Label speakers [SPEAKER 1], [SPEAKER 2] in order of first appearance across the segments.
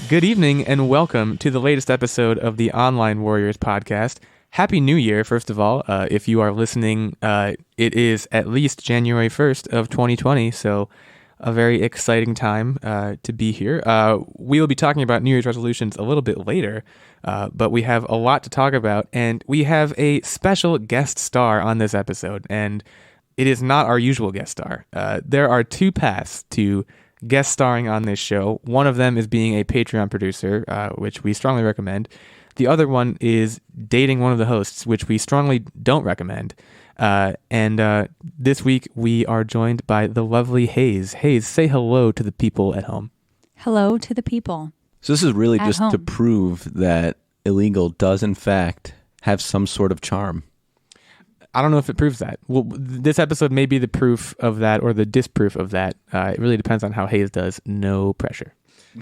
[SPEAKER 1] Good evening and welcome to the latest episode of the Online Warriors podcast. Happy New Year, first of all. If you are listening, it is at least January 1st of 2020, so a very exciting time to be here. We will be talking about New Year's resolutions a little bit later, but we have a lot to talk about, and we have a special guest star on this episode, and it is not our usual guest star. There are two paths to guest starring on this show. One of them is being a Patreon producer, which we strongly recommend. The other one is dating one of the hosts, which we strongly don't recommend. And this week we are joined by the lovely Haze. Haze, say hello to the people at home.
[SPEAKER 2] Hello to the people.
[SPEAKER 3] So this is really just
[SPEAKER 2] home.
[SPEAKER 3] to prove that Illeagle does in fact have some sort of charm.
[SPEAKER 1] I don't know if it proves that. Well, this episode may be the proof of that or the disproof of that. It really depends on how Haze does. No pressure.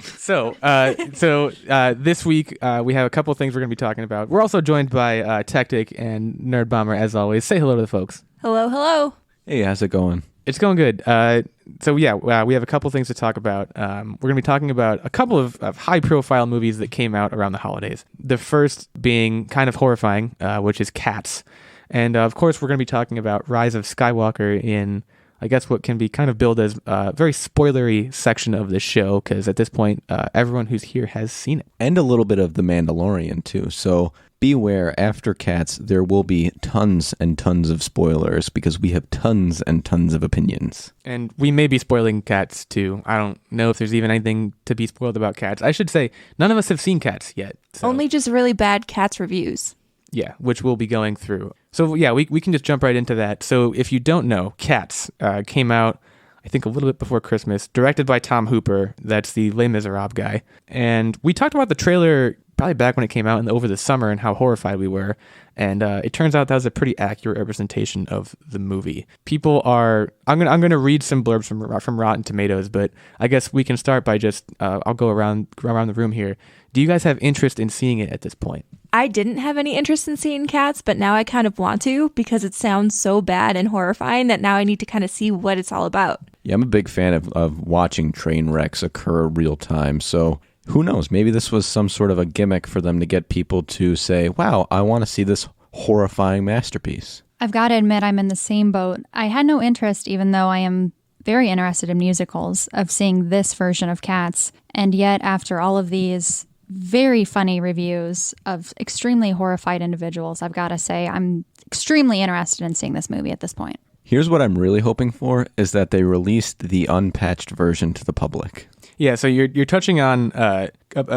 [SPEAKER 1] So this week we have a couple of things we're going to be talking about. We're also joined by Techtic and Nerdbomber, as always. Say hello to the folks.
[SPEAKER 2] Hello, hello.
[SPEAKER 3] Hey, how's it going?
[SPEAKER 1] It's going good. We have a couple of things to talk about. We're going to be talking about a couple of high-profile movies that came out around the holidays. The first being kind of horrifying, which is Cats. And, of course, we're going to be talking about Rise of Skywalker in, I guess, what can be kind of billed as a very spoilery section of the show, because at this point, everyone who's here has seen it.
[SPEAKER 3] And a little bit of The Mandalorian, too. So beware, after Cats, there will be tons and tons of spoilers, because we have tons and tons of opinions.
[SPEAKER 1] And we may be spoiling Cats, too. I don't know if there's even anything to be spoiled about Cats. I should say, none of us have seen Cats yet. So.
[SPEAKER 2] Only just really bad Cats reviews.
[SPEAKER 1] Yeah, which we'll be going through. So yeah, we can just jump right into that. So if you don't know, Cats came out, I think, a little bit before Christmas, directed by Tom Hooper. That's the Les Miserables guy. And we talked about the trailer probably back when it came out and over the summer and how horrified we were. And it turns out that was a pretty accurate representation of the movie. People are... I'm gonna read some blurbs from Rotten Tomatoes, but I guess we can start by just... I'll go around the room here. Do you guys have interest in seeing it at this point?
[SPEAKER 2] I didn't have any interest in seeing Cats, but now I kind of want to because it sounds so bad and horrifying that now I need to kind of see what it's all about.
[SPEAKER 3] Yeah, I'm a big fan of watching train wrecks occur real time, so who knows? Maybe this was some sort of a gimmick for them to get people to say, wow, I want to see this horrifying masterpiece.
[SPEAKER 4] I've got to admit I'm in the same boat. I had no interest, even though I am very interested in musicals, of seeing this version of Cats, and yet after all of these very funny reviews of extremely horrified individuals, I've got to say I'm extremely interested in seeing this movie at this point.
[SPEAKER 3] Here's what I'm really hoping for is that they released the unpatched version to the public.
[SPEAKER 1] Yeah, so you're touching on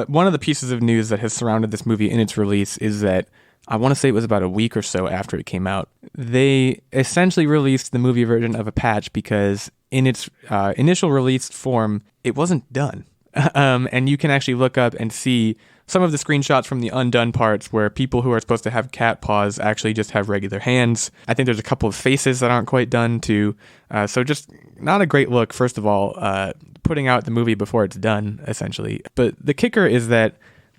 [SPEAKER 1] one of the pieces of news that has surrounded this movie in its release is that I want to say it was about a week or so after it came out. They essentially released the movie version of a patch because in its initial release form, it wasn't done. And you can actually look up and see some of the screenshots from the undone parts where people who are supposed to have cat paws actually just have regular hands. I think there's a couple of faces that aren't quite done too. So just not a great look, first of all, putting out the movie before it's done, essentially. But the kicker is that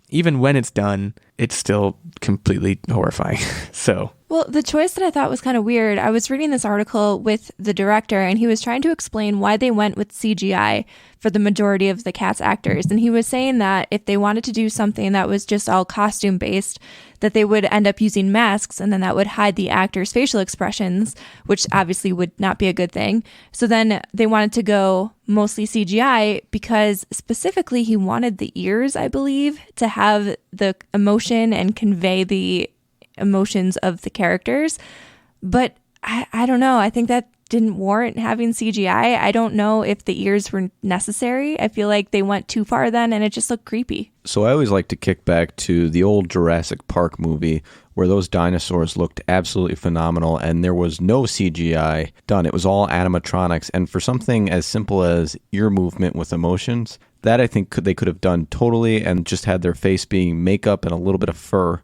[SPEAKER 1] even when it's done, it's still completely horrifying. So...
[SPEAKER 2] Well, the choice that I thought was kind of weird, I was reading this article with the director, and he was trying to explain why they went with CGI for the majority of the Cats actors. And he was saying that if they wanted to do something that was just all costume-based, that they would end up using masks, and then that would hide the actors' facial expressions, which obviously would not be a good thing. So then they wanted to go mostly CGI because specifically he wanted the ears, I believe, to have the emotion and convey the emotions of the characters. But I don't know. I think that didn't warrant having CGI. I don't know if the ears were necessary. I feel like they went too far then and it just looked creepy.
[SPEAKER 3] So I always like to kick back to the old Jurassic Park movie where those dinosaurs looked absolutely phenomenal and there was no CGI done. It was all animatronics. And for something as simple as ear movement with emotions, that I think they could have done totally and just had their face being makeup and a little bit of fur.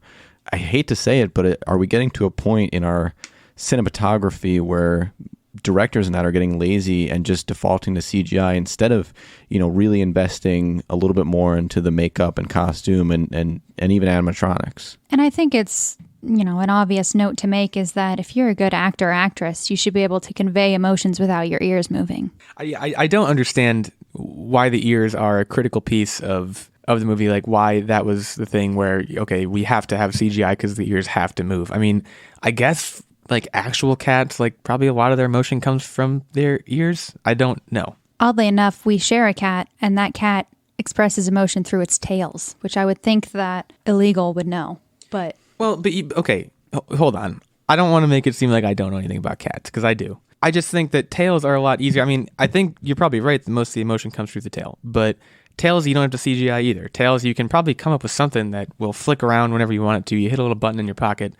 [SPEAKER 3] I hate to say it, but are we getting to a point in our cinematography where directors and that are getting lazy and just defaulting to CGI instead of, really investing a little bit more into the makeup and costume and even animatronics?
[SPEAKER 4] And I think it's, an obvious note to make is that if you're a good actor or actress, you should be able to convey emotions without your ears moving.
[SPEAKER 1] I don't understand why the ears are a critical piece of the movie, like why that was the thing where, okay, we have to have CGI because the ears have to move. I mean, I guess like actual cats, like probably a lot of their emotion comes from their ears. I don't know.
[SPEAKER 4] Oddly enough, we share a cat, and that cat expresses emotion through its tails, which I would think that Illeagle would know. But
[SPEAKER 1] okay, hold on. I don't want to make it seem like I don't know anything about cats, because I do. I just think that tails are a lot easier. I mean, I think you're probably right that most of the emotion comes through the tail, but tails, you don't have to CGI either. Tails, you can probably come up with something that will flick around whenever you want it to. You hit a little button in your pocket.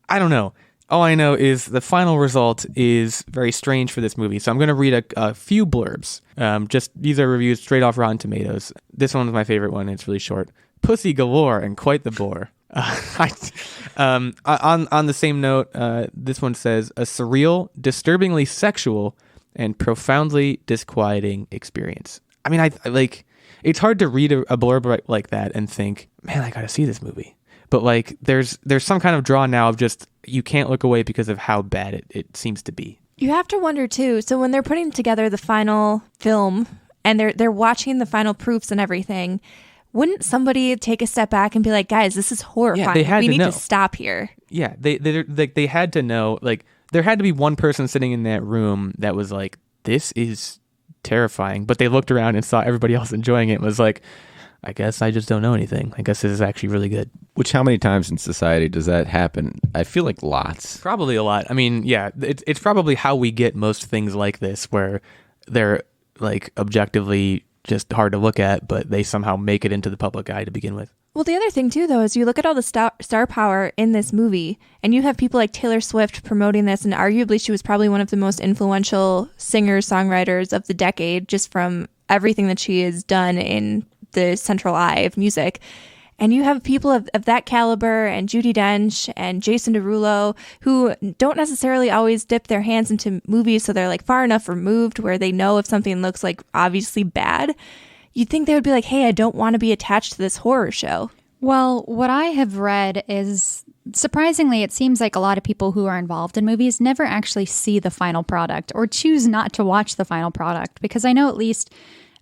[SPEAKER 1] I don't know. All I know is the final result is very strange for this movie. So I'm going to read a few blurbs. These are reviews straight off Rotten Tomatoes. This one was my favorite one. It's really short. Pussy galore and quite the bore. On the same note, this one says, a surreal, disturbingly sexual, and profoundly disquieting experience. I mean, I like, it's hard to read a blurb like that and think, man, I gotta see this movie. But like, there's some kind of draw now of just, you can't look away because of how bad it seems to be.
[SPEAKER 2] You have to wonder too. So when they're putting together the final film and they're watching the final proofs and everything, wouldn't somebody take a step back and be like, guys, this is horrifying.
[SPEAKER 1] Yeah,
[SPEAKER 2] we need to stop here.
[SPEAKER 1] Yeah, they had to know, like, there had to be one person sitting in that room that was like, this is terrifying. But they looked around and saw everybody else enjoying it and was like, I guess I just don't know anything. I guess this is actually really good.
[SPEAKER 3] Which, how many times in society does that happen? I feel like lots.
[SPEAKER 1] Probably a lot. I mean, yeah, it's probably how we get most things like this, where they're like objectively just hard to look at, but they somehow make it into the public eye to begin with. Well,
[SPEAKER 2] the other thing too, though, is you look at all the star power in this movie, and you have people like Taylor Swift promoting this, and arguably she was probably one of the most influential singers-songwriters of the decade, just from everything that she has done in the central eye of music. And you have people of that caliber, and Judi Dench and Jason Derulo, who don't necessarily always dip their hands into movies, so they're like far enough removed where they know if something looks like obviously bad. You'd think they would be like, hey, I don't want to be attached to this horror show.
[SPEAKER 4] Well, what I have read is, surprisingly, it seems like a lot of people who are involved in movies never actually see the final product or choose not to watch the final product. Because I know at least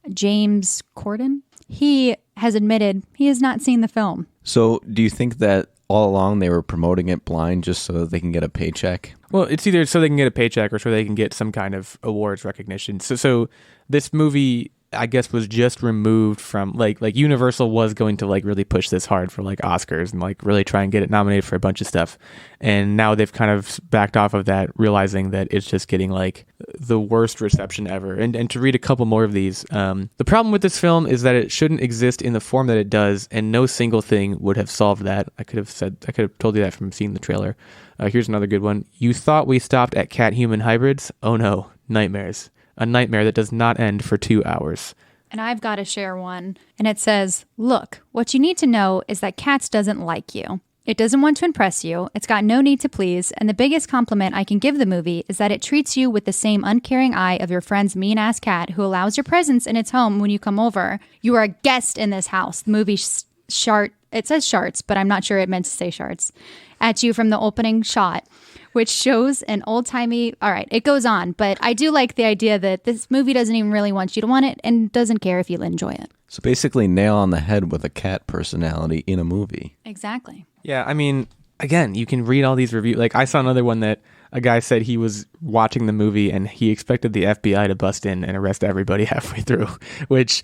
[SPEAKER 4] James Corden, he has admitted he has not seen the film.
[SPEAKER 3] So do you think that all along they were promoting it blind just so that they can get a paycheck?
[SPEAKER 1] Well, it's either so they can get a paycheck or so they can get some kind of awards recognition. So this movie, I guess, was just removed from like Universal was going to like really push this hard for like Oscars and like really try and get it nominated for a bunch of stuff. And now they've kind of backed off of that, realizing that it's just getting like the worst reception ever. And to read a couple more of these, the problem with this film is that it shouldn't exist in the form that it does, and no single thing would have solved that. I could have told you that from seeing the trailer. Here's another good one. You thought we stopped at cat-human hybrids? Oh no, nightmares. A nightmare that does not end for 2 hours.
[SPEAKER 4] And I've got to share one. And it says, look, what you need to know is that Cats doesn't like you. It doesn't want to impress you. It's got no need to please. And the biggest compliment I can give the movie is that it treats you with the same uncaring eye of your friend's mean-ass cat who allows your presence in its home when you come over. You are a guest in this house. The movie it says sharts, but I'm not sure it meant to say sharts, at you from the opening shot, which shows an old-timey... All right, it goes on, but I do like the idea that this movie doesn't even really want you to want it and doesn't care if you enjoy it.
[SPEAKER 3] So basically nail on the head with a cat personality in a movie.
[SPEAKER 4] Exactly.
[SPEAKER 1] Yeah, I mean, again, you can read all these reviews. Like, I saw another one that a guy said he was watching the movie and he expected the FBI to bust in and arrest everybody halfway through, which...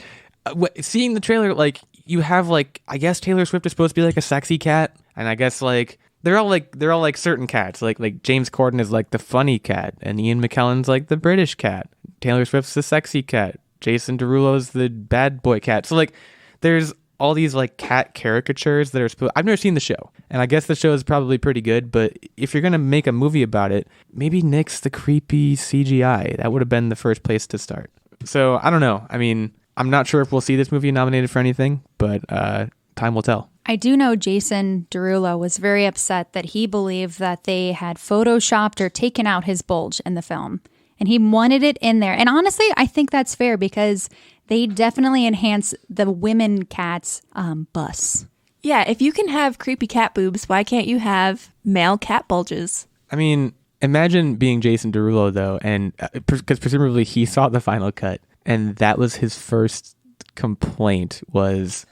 [SPEAKER 1] seeing the trailer, like, you have, like, I guess Taylor Swift is supposed to be, like, a sexy cat, and I guess, like... They're all like certain cats. Like James Corden is like the funny cat, and Ian McKellen's like the British cat. Taylor Swift's the sexy cat. Jason Derulo's the bad boy cat. So like, there's all these like cat caricatures that are supposed. I've never seen the show, and I guess the show is probably pretty good. But if you're gonna make a movie about it, maybe nix the creepy CGI. That would have been the first place to start. So I don't know. I mean, I'm not sure if we'll see this movie nominated for anything, but time will tell.
[SPEAKER 4] I do know Jason Derulo was very upset that he believed that they had photoshopped or taken out his bulge in the film. And he wanted it in there. And honestly, I think that's fair because they definitely enhance the women cat's bus.
[SPEAKER 2] Yeah, if you can have creepy cat boobs, why can't you have male cat bulges?
[SPEAKER 1] I mean, imagine being Jason Derulo, though, and because presumably he saw the final cut. and that was his first complaint was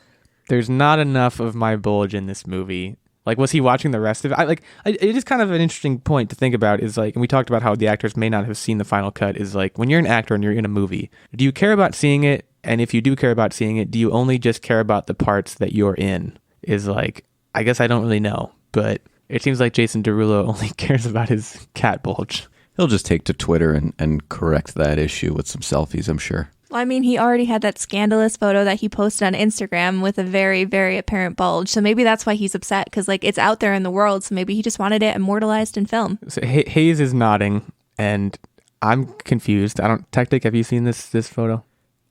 [SPEAKER 1] there's not enough of my bulge in this movie. Like, was he watching the rest of it? It is kind of an interesting point to think about is like, and we talked about how the actors may not have seen the final cut, is like, when you're an actor and you're in a movie, do you care about seeing it? And if you do care about seeing it, do you only just care about the parts that you're in? Is like, I guess I don't really know, but it seems like Jason Derulo only cares about his cat bulge.
[SPEAKER 3] He'll just take to Twitter and correct that issue with some selfies, I'm sure.
[SPEAKER 2] Well, I mean, he already had that scandalous photo that he posted on Instagram with a very, very apparent bulge. So maybe that's why he's upset, because like it's out there in the world. So maybe he just wanted it immortalized in film.
[SPEAKER 1] So Haze is nodding, and I'm confused. Techtic, have you seen this photo?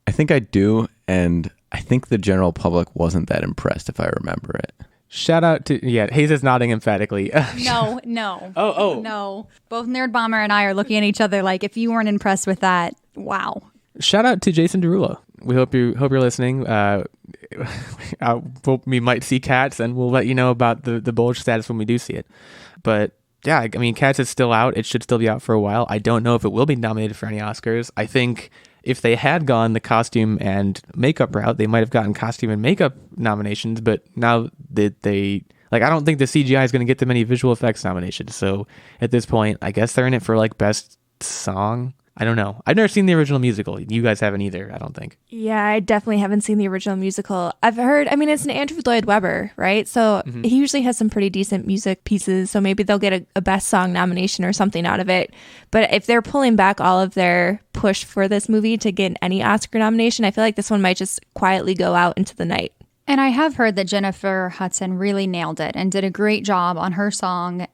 [SPEAKER 3] I think I do, and I think the general public wasn't that impressed, if I remember it.
[SPEAKER 1] Shout out to, Haze is nodding emphatically.
[SPEAKER 4] No.
[SPEAKER 1] Oh.
[SPEAKER 4] No. Both Nerdbomber and I are looking at each other like, if you weren't impressed with that, wow.
[SPEAKER 1] Shout out to Jason Derulo. We hope you're listening. We might see Cats, and we'll let you know about the bulge status when we do see it. But yeah, I mean, Cats is still out. It should still be out for a while. I don't know if it will be nominated for any Oscars. I think if they had gone the costume and makeup route, they might have gotten costume and makeup nominations. But now that I don't think the CGI is going to get them any visual effects nominations. So at this point, I guess they're in it for like best song. I don't know. I've never seen the original musical. You guys haven't either, I don't think.
[SPEAKER 2] Yeah, I definitely haven't seen the original musical. I've heard, I mean, it's an Andrew Lloyd Webber, right? So he usually has some pretty decent music pieces. So maybe they'll get a best song nomination or something out of it. But if they're pulling back all of their push for this movie to get any Oscar nomination, I feel like this one might just quietly go out into the night.
[SPEAKER 4] And I have heard that Jennifer Hudson really nailed it and did a great job on her song.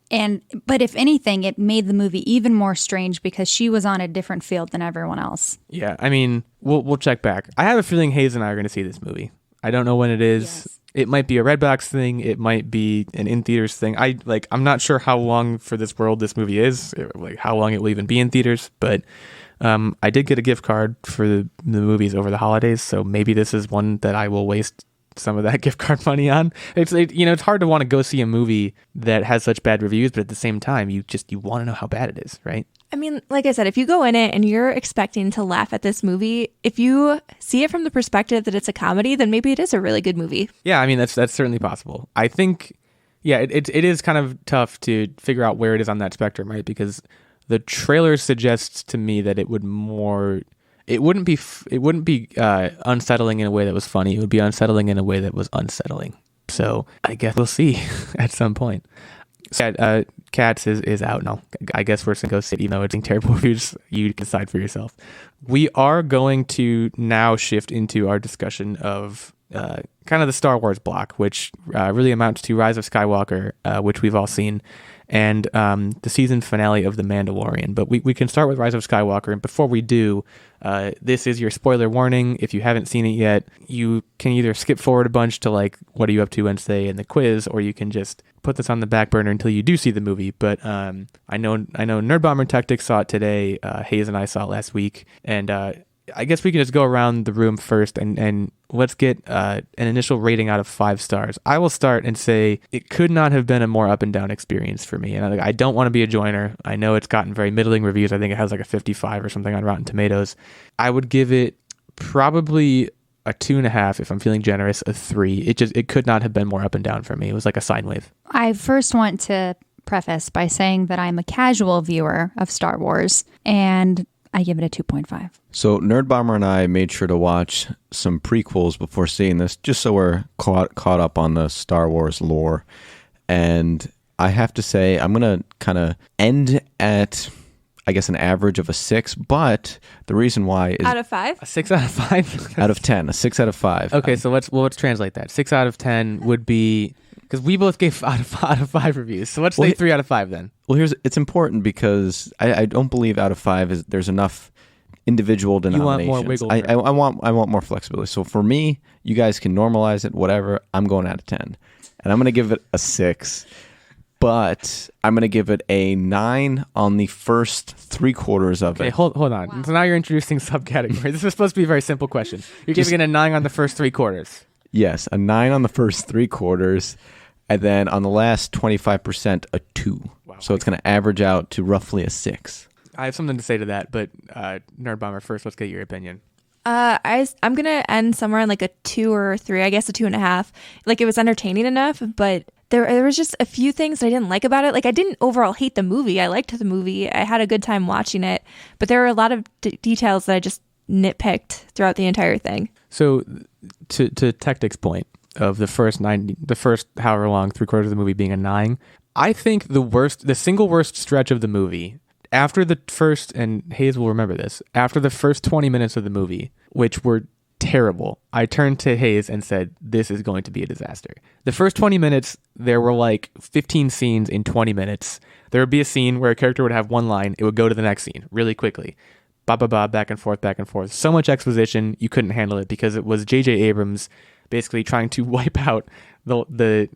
[SPEAKER 4] But if anything, it made the movie even more strange because she was on a different field than everyone else.
[SPEAKER 1] Yeah, I mean, we'll check back. I have a feeling Haze and I are going to see this movie. I don't know when it is. Yes. It might be a Redbox thing. It might be an in-theaters thing. I'm not sure how long for this world this movie is, like how long it will even be in theaters. But I did get a gift card for the movies over the holidays, so maybe this is one that I will waste some of that gift card money on. It's hard to want to go see a movie that has such bad reviews, but at the same time, you want to know how bad it is, right?
[SPEAKER 2] I mean, like I said, if you go in it and you're expecting to laugh at this movie, if you see it from the perspective that it's a comedy, then maybe it is a really good movie.
[SPEAKER 1] Yeah, I mean, that's certainly possible. I think, it is kind of tough to figure out where it is on that spectrum, right? Because the trailer suggests to me that it wouldn't be unsettling in a way that was funny. It would be unsettling in a way that was unsettling. So I guess we'll see at some point. Cats is out now. I guess we're going to go see it, even though it's terrible reviews. You decide for yourself. We are going to now shift into our discussion of kind of the Star Wars block, which really amounts to Rise of Skywalker, which we've all seen, and the season finale of The Mandalorian. But we can start with Rise of Skywalker. And before we do, this is your spoiler warning. If you haven't seen it yet, you can either skip forward a bunch to like, what are you up to Wednesday in the quiz, or you can just put this on the back burner until you do see the movie. But I know Nerdbomber and Techtic saw it today. Haze and I saw it last week. And I guess we can just go around the room first and let's get an initial rating out of 5 stars. I will start and say it could not have been a more up and down experience for me. And I don't want to be a joiner. I know it's gotten very middling reviews. I think it has like a 55 or something on Rotten Tomatoes. I would give it probably a 2.5 if I'm feeling generous, a 3. It could not have been more up and down for me. It was like a sine wave.
[SPEAKER 4] I first want to preface by saying that I'm a casual viewer of Star Wars, and I give it a 2.5.
[SPEAKER 3] So Nerdbomber and I made sure to watch some prequels before seeing this, just so we're caught up on the Star Wars lore. And I have to say, I'm going to kind of end at, I guess, an average of a 6, but the reason why is...
[SPEAKER 2] Out of 5?
[SPEAKER 1] A 6 out of 5?
[SPEAKER 3] Out of 10, a 6 out of 5.
[SPEAKER 1] Okay, so let's translate that. 6 out of 10 would be... Because we both gave out of 5 reviews. So let's say 3 out of 5 then.
[SPEAKER 3] Well, it's important because I don't believe out of 5 there's enough individual denominations.
[SPEAKER 1] You want more wiggle room.
[SPEAKER 3] I want more flexibility. So for me, you guys can normalize it, whatever. I'm going out of 10. And I'm going to give it a 6. But I'm going to give it a 9 on the first 3/4 of it.
[SPEAKER 1] Okay, hold on. Wow. So now you're introducing subcategories. This was supposed to be a very simple question. You're giving it a 9 on the first 3/4.
[SPEAKER 3] Yes, a 9 on the first 3/4, and then on the last 25%, a 2. Wow. So it's going to average out to roughly a 6.
[SPEAKER 1] I have something to say to that, but Nerdbomber, first, let's get your opinion.
[SPEAKER 2] I'm gonna end somewhere on like a 2 or 3, I guess a 2.5. Like it was entertaining enough, but there was just a few things I didn't like about it. Like I didn't overall hate the movie. I liked the movie. I had a good time watching it, but there were a lot of details that I just nitpicked throughout the entire thing.
[SPEAKER 1] So to Techtic's point of the first however long 3/4 of the movie being a 9, I think the single worst stretch of the movie after the first, and Haze will remember this, after the first 20 minutes of the movie, which were terrible, I turned to Haze and said, this is going to be a disaster. The first 20 minutes, there were like 15 scenes in 20 minutes. There would be a scene where a character would have one line, it would go to the next scene really quickly. Back and forth, back and forth. So much exposition, you couldn't handle it because it was J.J. Abrams basically trying to wipe out the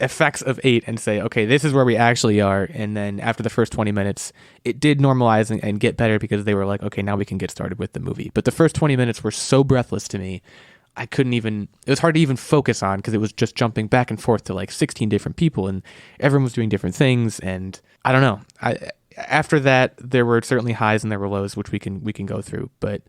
[SPEAKER 1] effects of 8 and say, okay, this is where we actually are. And then after the first 20 minutes, it did normalize and get better because they were like, okay, now we can get started with the movie. But the first 20 minutes were so breathless to me, it was hard to even focus on because it was just jumping back and forth to like 16 different people and everyone was doing different things. And I don't know. After that, there were certainly highs and there were lows, which we can go through. But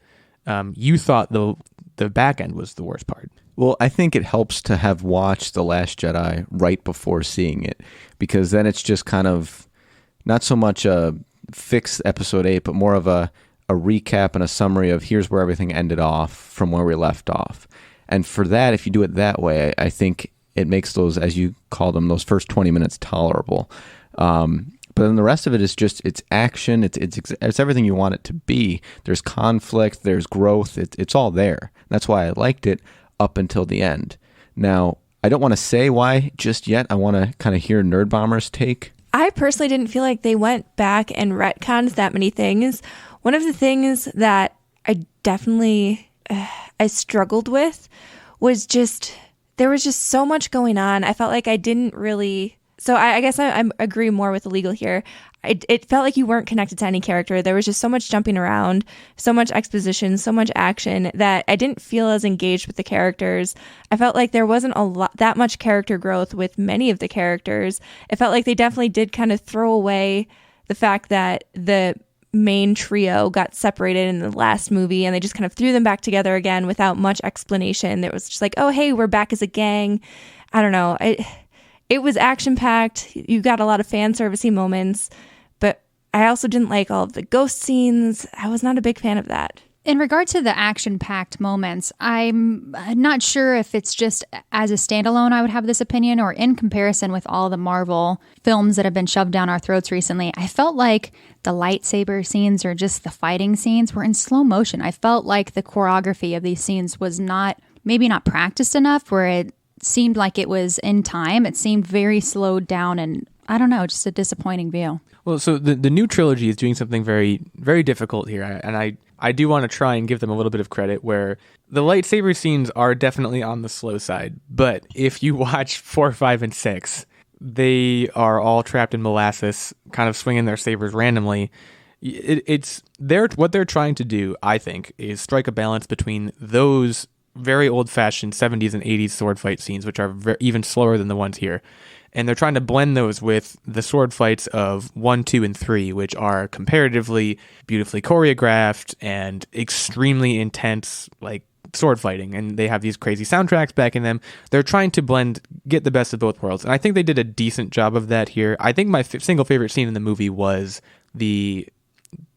[SPEAKER 1] you thought the back end was the worst part.
[SPEAKER 3] Well, I think it helps to have watched The Last Jedi right before seeing it, because then it's just kind of not so much a fix episode 8, but more of a recap and a summary of here's where everything ended off from where we left off. And for that, if you do it that way, I think it makes those, as you call them, those first 20 minutes tolerable. But then the rest of it is just, it's action, it's everything you want it to be. There's conflict, there's growth, it's all there. That's why I liked it up until the end. Now, I don't want to say why just yet. I want to kind of hear Nerdbomber's take.
[SPEAKER 2] I personally didn't feel like they went back and retconned that many things. One of the things that I definitely I struggled with was just, there was just so much going on. I felt like I didn't really... So I guess I agree more with Illeagle here. It felt like you weren't connected to any character. There was just so much jumping around, so much exposition, so much action that I didn't feel as engaged with the characters. I felt like there wasn't that much character growth with many of the characters. It felt like they definitely did kind of throw away the fact that the main trio got separated in the last movie and they just kind of threw them back together again without much explanation. It was just like, oh, hey, we're back as a gang. I don't know. It was action-packed. You got a lot of fan servicey moments, but I also didn't like all of the ghost scenes. I was not a big fan of that.
[SPEAKER 4] In regard to the action-packed moments, I'm not sure if it's just as a standalone I would have this opinion or in comparison with all the Marvel films that have been shoved down our throats recently. I felt like the lightsaber scenes or just the fighting scenes were in slow motion. I felt like the choreography of these scenes was maybe not practiced enough, where it seemed like it was in time. It seemed very slowed down and I don't know, just a disappointing view.
[SPEAKER 1] Well, so the new trilogy is doing something very, very difficult here. And I do want to try and give them a little bit of credit where the lightsaber scenes are definitely on the slow side. But if you watch 4, 5, and 6, they are all trapped in molasses, kind of swinging their sabers randomly. What they're trying to do, I think, is strike a balance between those very old-fashioned 70s and 80s sword fight scenes, which are even slower than the ones here. And they're trying to blend those with the sword fights of 1, 2, and 3, which are comparatively beautifully choreographed and extremely intense, like, sword fighting. And they have these crazy soundtracks backing them. They're trying to get the best of both worlds. And I think they did a decent job of that here. I think my single favorite scene in the movie was the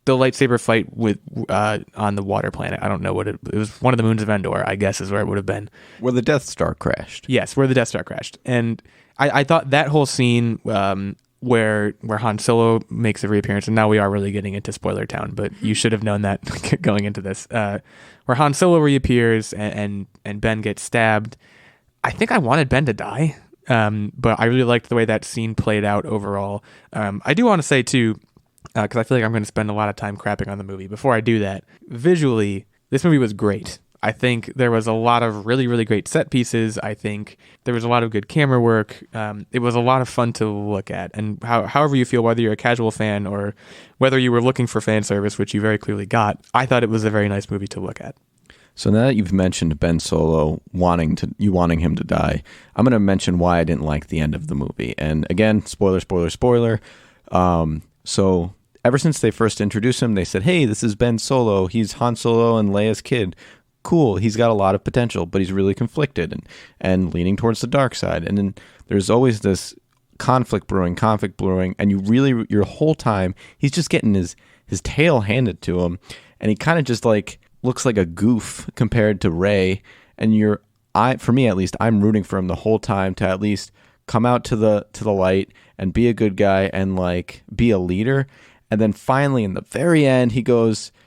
[SPEAKER 1] lightsaber fight with on the water planet. I don't know what it was. One of the moons of Endor, I guess, is where it would have been.
[SPEAKER 3] Where the Death Star crashed.
[SPEAKER 1] Yes, where the Death Star crashed. And I thought that whole scene where Han Solo makes a reappearance, and now we are really getting into spoiler town, but you should have known that going into this, where Han Solo reappears and Ben gets stabbed. I think I wanted Ben to die, but I really liked the way that scene played out overall. I do want to say, too, because I feel like I'm going to spend a lot of time crapping on the movie. Before I do that, visually, this movie was great. I think there was a lot of really, really great set pieces. I think there was a lot of good camera work. It was a lot of fun to look at. And however you feel, whether you're a casual fan or whether you were looking for fan service, which you very clearly got, I thought it was a very nice movie to look at.
[SPEAKER 3] So now that you've mentioned Ben Solo wanting him to die, I'm going to mention why I didn't like the end of the movie. And again, spoiler. So ever since they first introduced him, they said, hey, this is Ben Solo. He's Han Solo and Leia's kid. cool, he's got a lot of potential, but he's really conflicted and leaning towards the dark side. And then there's always this conflict brewing, and you really, your whole time, he's just getting his tail handed to him, and he kind of just like looks like a goof compared to Rey. And for me at least, I'm rooting for him the whole time to at least come out to the light and be a good guy and like be a leader. And then finally, in the very end, he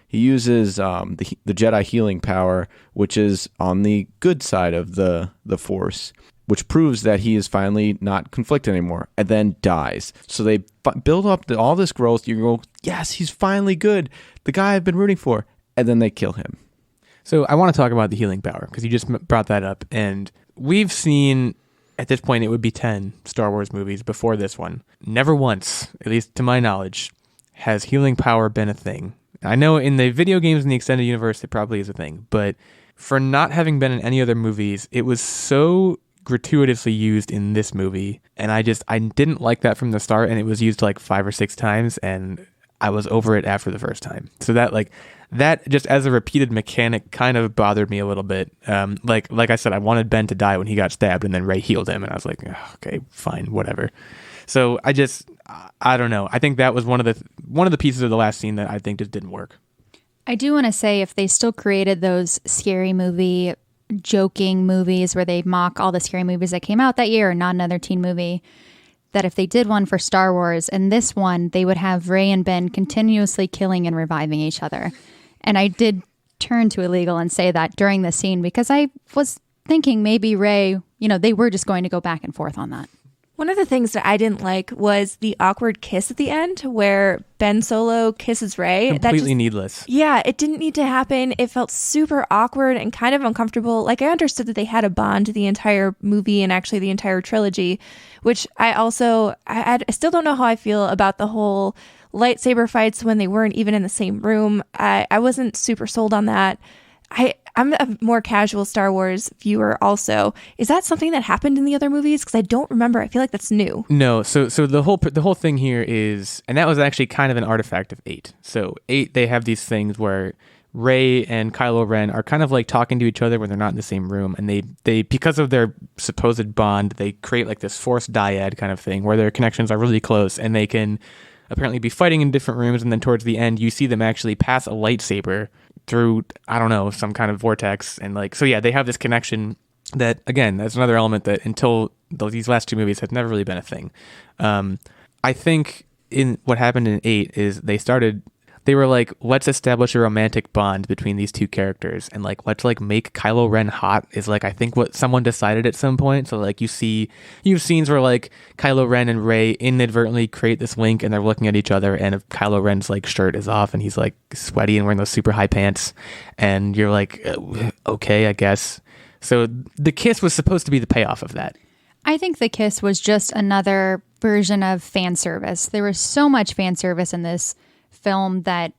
[SPEAKER 3] uses the Jedi healing power, which is on the good side of the Force, which proves that he is finally not conflicted anymore, and then dies. So they build up all this growth. You go, yes, he's finally good, the guy I've been rooting for, and then they kill him.
[SPEAKER 1] So I want to talk about the healing power, because you just brought that up, and we've seen, at this point, it would be 10 Star Wars movies before this one. Never once, at least to my knowledge, has healing power been a thing. I know in the video games in the extended universe, it probably is a thing, but for not having been in any other movies, it was so gratuitously used in this movie, and I didn't like that from the start, and it was used like 5 or 6 times, and I was over it after the first time. So that just as a repeated mechanic kind of bothered me a little bit. Like I said, I wanted Ben to die when he got stabbed, and then Rey healed him, and I was like, oh, okay, fine, whatever. So I don't know. I think that was one of the pieces of the last scene that I think just didn't work.
[SPEAKER 4] I do want to say, if they still created those scary movie, joking movies where they mock all the scary movies that came out that year, or not another teen movie, that if they did one for Star Wars and this one, they would have Rey and Ben continuously killing and reviving each other. And I did turn to Illeagle and say that during the scene, because I was thinking maybe Rey, they were just going to go back and forth on that.
[SPEAKER 2] One of the things that I didn't like was the awkward kiss at the end where Ben Solo kisses Rey.
[SPEAKER 1] Completely needless.
[SPEAKER 2] Yeah, it didn't need to happen. It felt super awkward and kind of uncomfortable. Like, I understood that they had a bond the entire movie and actually the entire trilogy, which I still don't know how I feel about the whole lightsaber fights when they weren't even in the same room. I wasn't super sold on that. I'm a more casual Star Wars viewer also. Is that something that happened in the other movies? Because I don't remember. I feel like that's new.
[SPEAKER 1] No. So the whole thing here is, and that was actually kind of an artifact of 8. So 8, they have these things where Rey and Kylo Ren are kind of like talking to each other when they're not in the same room. And they because of their supposed bond, they create like this Force dyad kind of thing where their connections are really close, and they can apparently be fighting in different rooms. And then towards the end, you see them actually pass a lightsaber through, I don't know, some kind of vortex. And like, so yeah, they have this connection that, again, that's another element that until these last 2 movies has never really been a thing. I think in what happened in 8 is they were like, let's establish a romantic bond between these 2 characters, and like, let's like make Kylo Ren hot is like, I think what someone decided at some point. So like you have scenes where like Kylo Ren and Rey inadvertently create this link, and they're looking at each other, and if Kylo Ren's like shirt is off and he's like sweaty and wearing those super high pants, and you're like, okay, I guess. So the kiss was supposed to be the payoff of that.
[SPEAKER 4] I think the kiss was just another version of fan service. There was so much fan service in this film that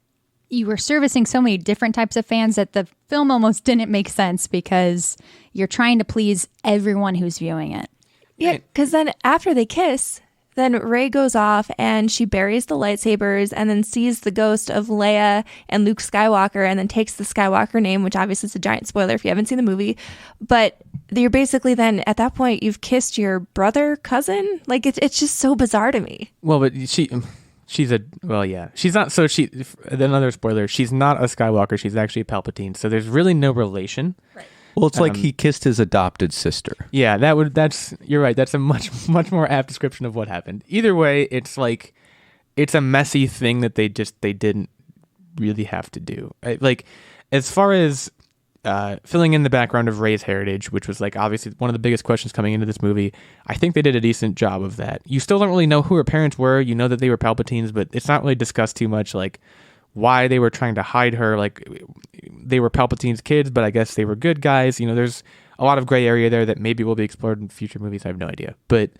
[SPEAKER 4] you were servicing so many different types of fans that the film almost didn't make sense, because you're trying to please everyone who's viewing it.
[SPEAKER 2] Yeah, because then after they kiss, then Rey goes off and she buries the lightsabers and then sees the ghost of Leia and Luke Skywalker, and then takes the Skywalker name, which obviously is a giant spoiler if you haven't seen the movie. But you're basically then, at that point, you've kissed your brother, cousin. Like, it's just so bizarre to me.
[SPEAKER 1] Well, but she's not. So another spoiler, she's not a Skywalker. She's actually a Palpatine. So there's really no relation. Right.
[SPEAKER 3] Well, it's like he kissed his adopted sister.
[SPEAKER 1] Yeah, you're right. That's a much more apt description of what happened. Either way, it's like, it's a messy thing that they didn't really have to do. Like, as far as filling in the background of Rey's heritage, which was like obviously one of the biggest questions coming into this movie, I think they did a decent job of that. You still don't really know who her parents were. You know that they were Palpatines, but it's not really discussed too much, like why they were trying to hide her. Like, they were Palpatine's kids, but I guess they were good guys. There's a lot of gray area there that maybe will be explored in future movies. I have no idea, but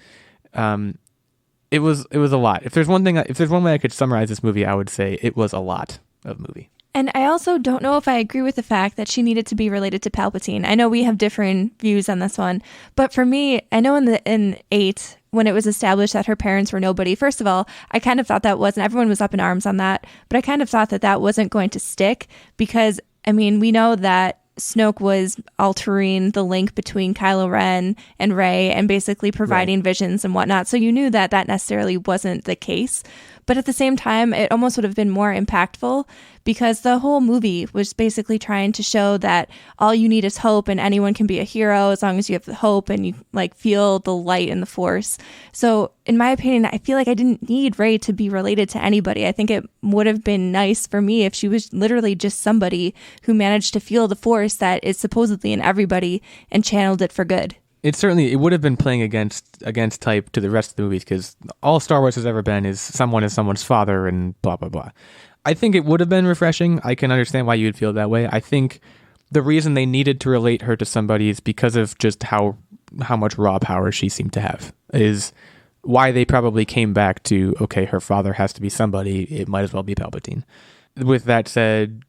[SPEAKER 1] it was a lot. If there's one way I could summarize this movie, I would say it was a lot of movie.
[SPEAKER 2] And I also don't know if I agree with the fact that she needed to be related to Palpatine. I know we have different views on this one, but for me, I know in 8, when it was established that her parents were nobody, first of all, I kind of thought that wasn't, everyone was up in arms on that, but I kind of thought that wasn't going to stick, because, I mean, we know that Snoke was altering the link between Kylo Ren and Rey and basically providing visions and whatnot. So you knew that necessarily wasn't the case. But at the same time, it almost would have been more impactful because the whole movie was basically trying to show that all you need is hope and anyone can be a hero as long as you have the hope and you like feel the light in the Force. So in my opinion, I feel like I didn't need Rey to be related to anybody. I think it would have been nice for me if she was literally just somebody who managed to feel the Force that is supposedly in everybody and channeled it for good.
[SPEAKER 1] It would have been playing against type to the rest of the movies because all Star Wars has ever been is someone is someone's father and blah, blah, blah. I think it would have been refreshing. I can understand why you'd feel that way. I think the reason they needed to relate her to somebody is because of just how much raw power she seemed to have is why they probably came back to, okay, her father has to be somebody. It might as well be Palpatine. With that said,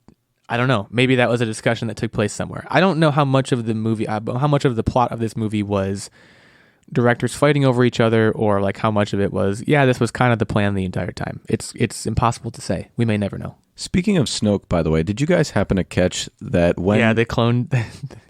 [SPEAKER 1] I don't know. Maybe that was a discussion that took place somewhere. I don't know how much of the plot of this movie was directors fighting over each other or like how much of it was, this was kind of the plan the entire time. It's impossible to say. We may never know.
[SPEAKER 3] Speaking of Snoke, by the way, did you guys happen to catch that when
[SPEAKER 1] they cloned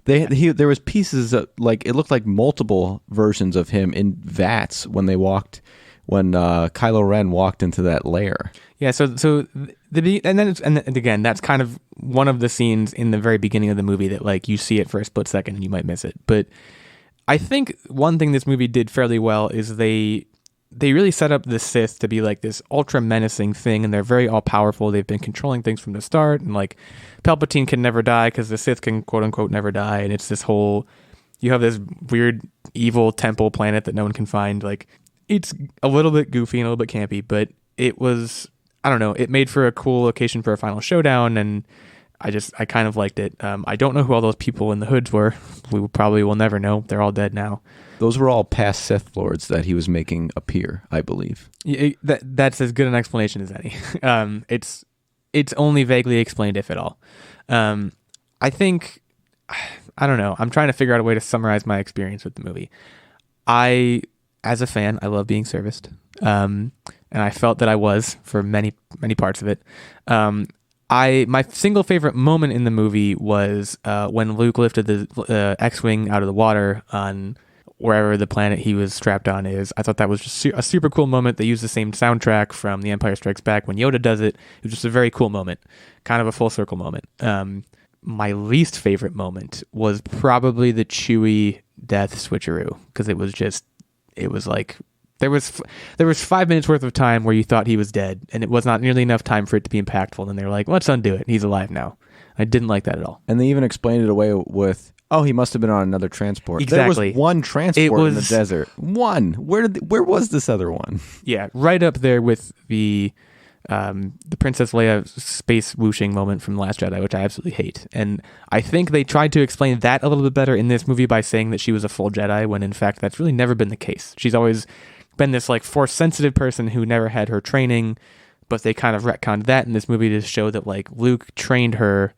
[SPEAKER 3] there was pieces of, like, it looked like multiple versions of him in vats when Kylo Ren walked into that lair.
[SPEAKER 1] Yeah, so again, that's kind of one of the scenes in the very beginning of the movie that like you see it for a split second and you might miss it. But I think one thing this movie did fairly well is they really set up the Sith to be like this ultra menacing thing, and they're very all powerful. They've been controlling things from the start, and like Palpatine can never die because the Sith can quote unquote never die, and it's this whole you have this weird evil temple planet that no one can find. Like it's a little bit goofy and a little bit campy, but it was. I don't know. It made for a cool occasion for a final showdown, and I kind of liked it. I don't know who all those people in the hoods were. We probably will never know. They're all dead now.
[SPEAKER 3] Those were all past Sith Lords that he was making appear, I believe.
[SPEAKER 1] That's as good an explanation as any. It's only vaguely explained, if at all. I think, I don't know. I'm trying to figure out a way to summarize my experience with the movie. As a fan, I love being serviced. And I felt that I was for many, many parts of it. My single favorite moment in the movie was when Luke lifted the X-Wing out of the water on wherever the planet he was strapped on is. I thought that was just a super cool moment. They used the same soundtrack from The Empire Strikes Back when Yoda does it. It was just a very cool moment, kind of a full circle moment. My least favorite moment was probably the Chewie death switcheroo because it was like there was 5 minutes worth of time where you thought he was dead, and it was not nearly enough time for it to be impactful. And they were like, let's undo it. He's alive now. I didn't like that at all.
[SPEAKER 3] And they even explained it away with, oh, he must have been on another transport.
[SPEAKER 1] Exactly.
[SPEAKER 3] There was one transport in the desert. One. Where was this other one?
[SPEAKER 1] Yeah, right up there with the Princess Leia space whooshing moment from The Last Jedi, which I absolutely hate. And I think they tried to explain that a little bit better in this movie by saying that she was a full Jedi, when in fact that's really never been the case. She's always been this like force sensitive person who never had her training, but they kind of retconned that in this movie to show that like Luke trained her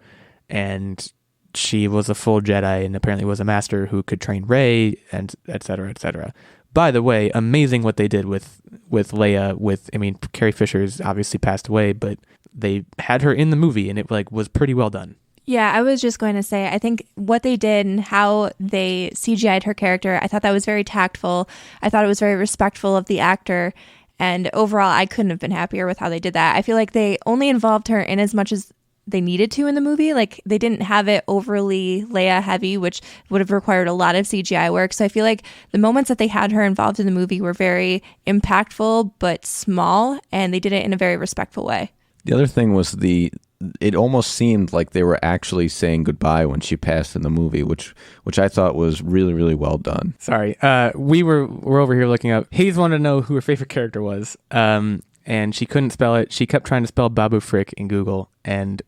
[SPEAKER 1] and she was a full Jedi and apparently was a master who could train Rey, and et cetera, et cetera. By the way, amazing what they did with Leia. Carrie Fisher's obviously passed away, but they had her in the movie and it like was pretty well done.
[SPEAKER 2] Yeah, I was just going to say, I think what they did and how they CGI'd her character, I thought that was very tactful. I thought it was very respectful of the actor. And overall, I couldn't have been happier with how they did that. I feel like they only involved her in as much as they needed to in the movie. Like they didn't have it overly Leia heavy, which would have required a lot of CGI work. So I feel like the moments that they had her involved in the movie were very impactful but small, and they did it in a very respectful way.
[SPEAKER 3] The other thing was it almost seemed like they were actually saying goodbye when she passed in the movie, which I thought was really, really well done.
[SPEAKER 1] Sorry. We're over here looking up. Haze wanted to know who her favorite character was. And she couldn't spell it. She kept trying to spell Babu Frick in Google, and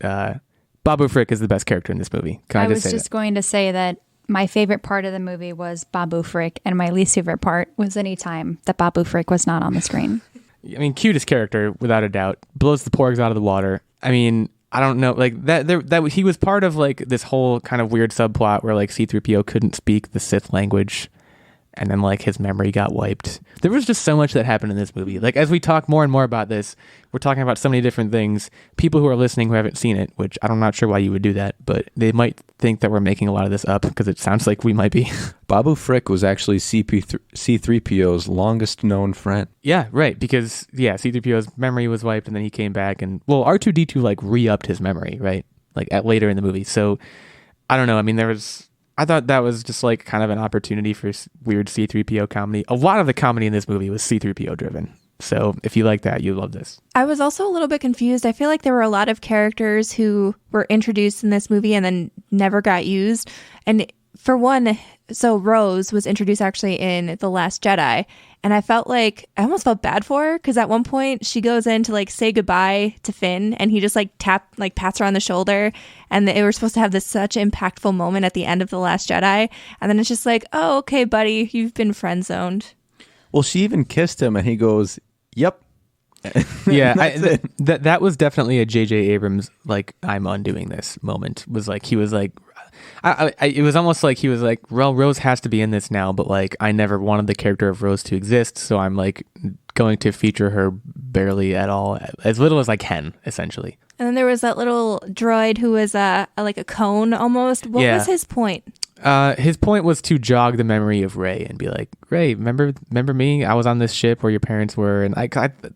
[SPEAKER 1] Babu Frick is the best character in this movie.
[SPEAKER 4] I was just going to say that my favorite part of the movie was Babu Frick, and my least favorite part was any time that Babu Frick was not on the screen.
[SPEAKER 1] I mean, cutest character without a doubt. Blows the porgs out of the water. I mean, I don't know, like that he was part of like this whole kind of weird subplot where like C-3PO couldn't speak the Sith language, and then like his memory got wiped. There was just so much that happened in this movie. Like as we talk more and more about this, we're talking about so many different things. People who are listening who haven't seen it, which I'm not sure why you would do that, but they might think that we're making a lot of this up because it sounds like we might be.
[SPEAKER 3] Babu Frick was actually C-3PO's longest known friend.
[SPEAKER 1] Yeah, right. Because C-3PO's memory was wiped and then he came back and R2-D2 like re-upped his memory, right? Like later in the movie. So I don't know. I mean, I thought that was just like kind of an opportunity for weird C-3PO comedy. A lot of the comedy in this movie was C-3PO driven. So if you like that, you love this.
[SPEAKER 2] I was also a little bit confused. I feel like there were a lot of characters who were introduced in this movie and then never got used. And for one, so Rose was introduced actually in The Last Jedi. And I almost felt bad for her because at one point she goes in to like say goodbye to Finn and he just like pats her on the shoulder. And they were supposed to have this such impactful moment at the end of The Last Jedi. And then it's just like, oh, okay, buddy, you've been friend zoned.
[SPEAKER 3] Well, she even kissed him and he goes, yep.
[SPEAKER 1] Yeah, that was definitely a J.J. Abrams, like, I'm undoing this moment. Was like, he was like, it was almost like he was like, well, Rose has to be in this now, but like, I never wanted the character of Rose to exist, so I'm like going to feature her barely at all, as little as I can, essentially.
[SPEAKER 2] And then there was that little droid who was like a cone almost. What was his point?
[SPEAKER 1] His point was to jog the memory of Rey and be like, Rey, remember me? I was on this ship where your parents were, and I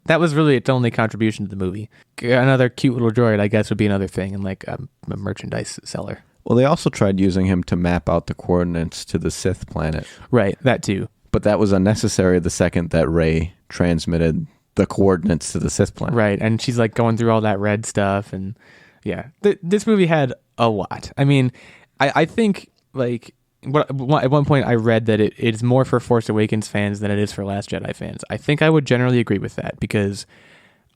[SPEAKER 1] that was really its only contribution to the movie. Another cute little droid, I guess, would be another thing, and like a merchandise seller.
[SPEAKER 3] Well, they also tried using him to map out the coordinates to the Sith planet.
[SPEAKER 1] Right, that too.
[SPEAKER 3] But that was unnecessary the second that Rey transmitted the coordinates to the Sith planet.
[SPEAKER 1] Right, and she's like going through all that red stuff, and yeah, this movie had a lot. I mean, I think like at one point I read that it is more for Force Awakens fans than it is for Last Jedi fans. I think I would generally agree with that because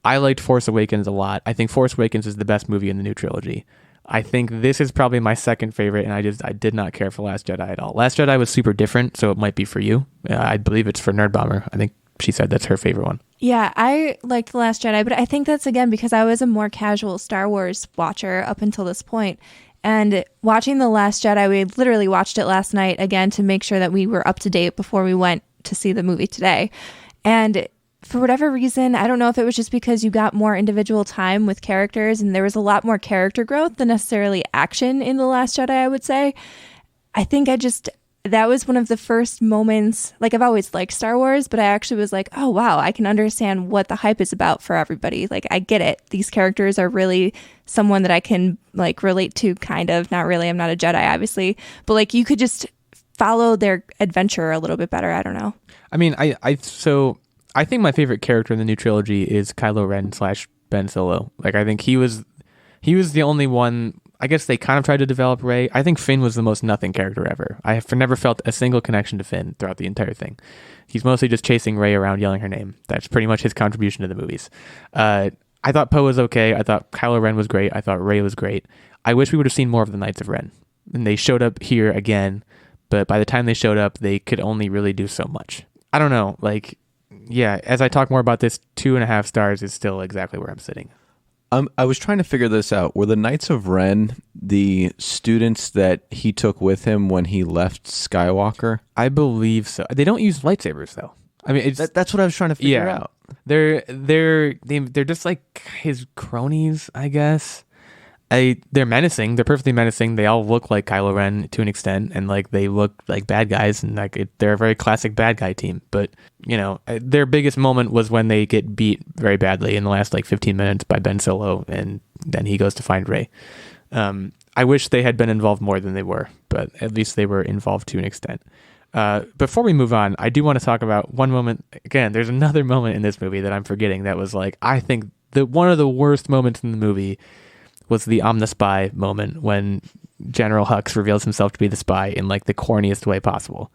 [SPEAKER 1] I liked Force Awakens a lot. I think Force Awakens is the best movie in the new trilogy. I think this is probably my second favorite, and I did not care for Last Jedi at all. Last Jedi was super different, so it might be for you. I believe it's for Nerdbomber. I think she said that's her favorite one.
[SPEAKER 2] Yeah, I liked The Last Jedi, but I think that's, again, because I was a more casual Star Wars watcher up until this point. And watching The Last Jedi, we literally watched it last night again to make sure that we were up to date before we went to see the movie today. And for whatever reason, I don't know if it was just because you got more individual time with characters and there was a lot more character growth than necessarily action in The Last Jedi, I would say. I think that was one of the first moments, like I've always liked Star Wars, but I actually was like, oh wow, I can understand what the hype is about for everybody. Like I get it. These characters are really someone that I can like relate to, kind of. Not really, I'm not a Jedi, obviously, but like you could just follow their adventure a little bit better. I don't know.
[SPEAKER 1] I mean, I think my favorite character in the new trilogy is Kylo Ren / Ben Solo. Like I think he was the only one. I guess they kind of tried to develop Rey. I think Finn was the most nothing character ever. I have never felt a single connection to Finn throughout the entire thing. He's mostly just chasing Rey around, yelling her name. That's pretty much his contribution to the movies. I thought Poe was okay. I thought Kylo Ren was great. I thought Rey was great. I wish we would have seen more of the Knights of Ren. And they showed up here again, but by the time they showed up, they could only really do so much. I don't know. Like, yeah, as I talk more about this, 2.5 stars is still exactly where I'm sitting.
[SPEAKER 3] I was trying to figure this out. Were the Knights of Ren the students that he took with him when he left Skywalker?
[SPEAKER 1] I believe so. They don't use lightsabers though. I mean,
[SPEAKER 3] that's what I was trying to figure out.
[SPEAKER 1] They're just like his cronies, I guess. They're menacing. They're perfectly menacing. They all look like Kylo Ren to an extent, and like they look like bad guys, and like they're a very classic bad guy team. But you know, their biggest moment was when they get beat very badly in the last like 15 minutes by Ben Solo, and then he goes to find Rey. I wish they had been involved more than they were, but at least they were involved to an extent. Before we move on, I do want to talk about one moment. Again, there's another moment in this movie that I'm forgetting that was like, I think one of the worst moments in the movie was the Omnispy moment when General Hux reveals himself to be the spy in like the corniest way possible.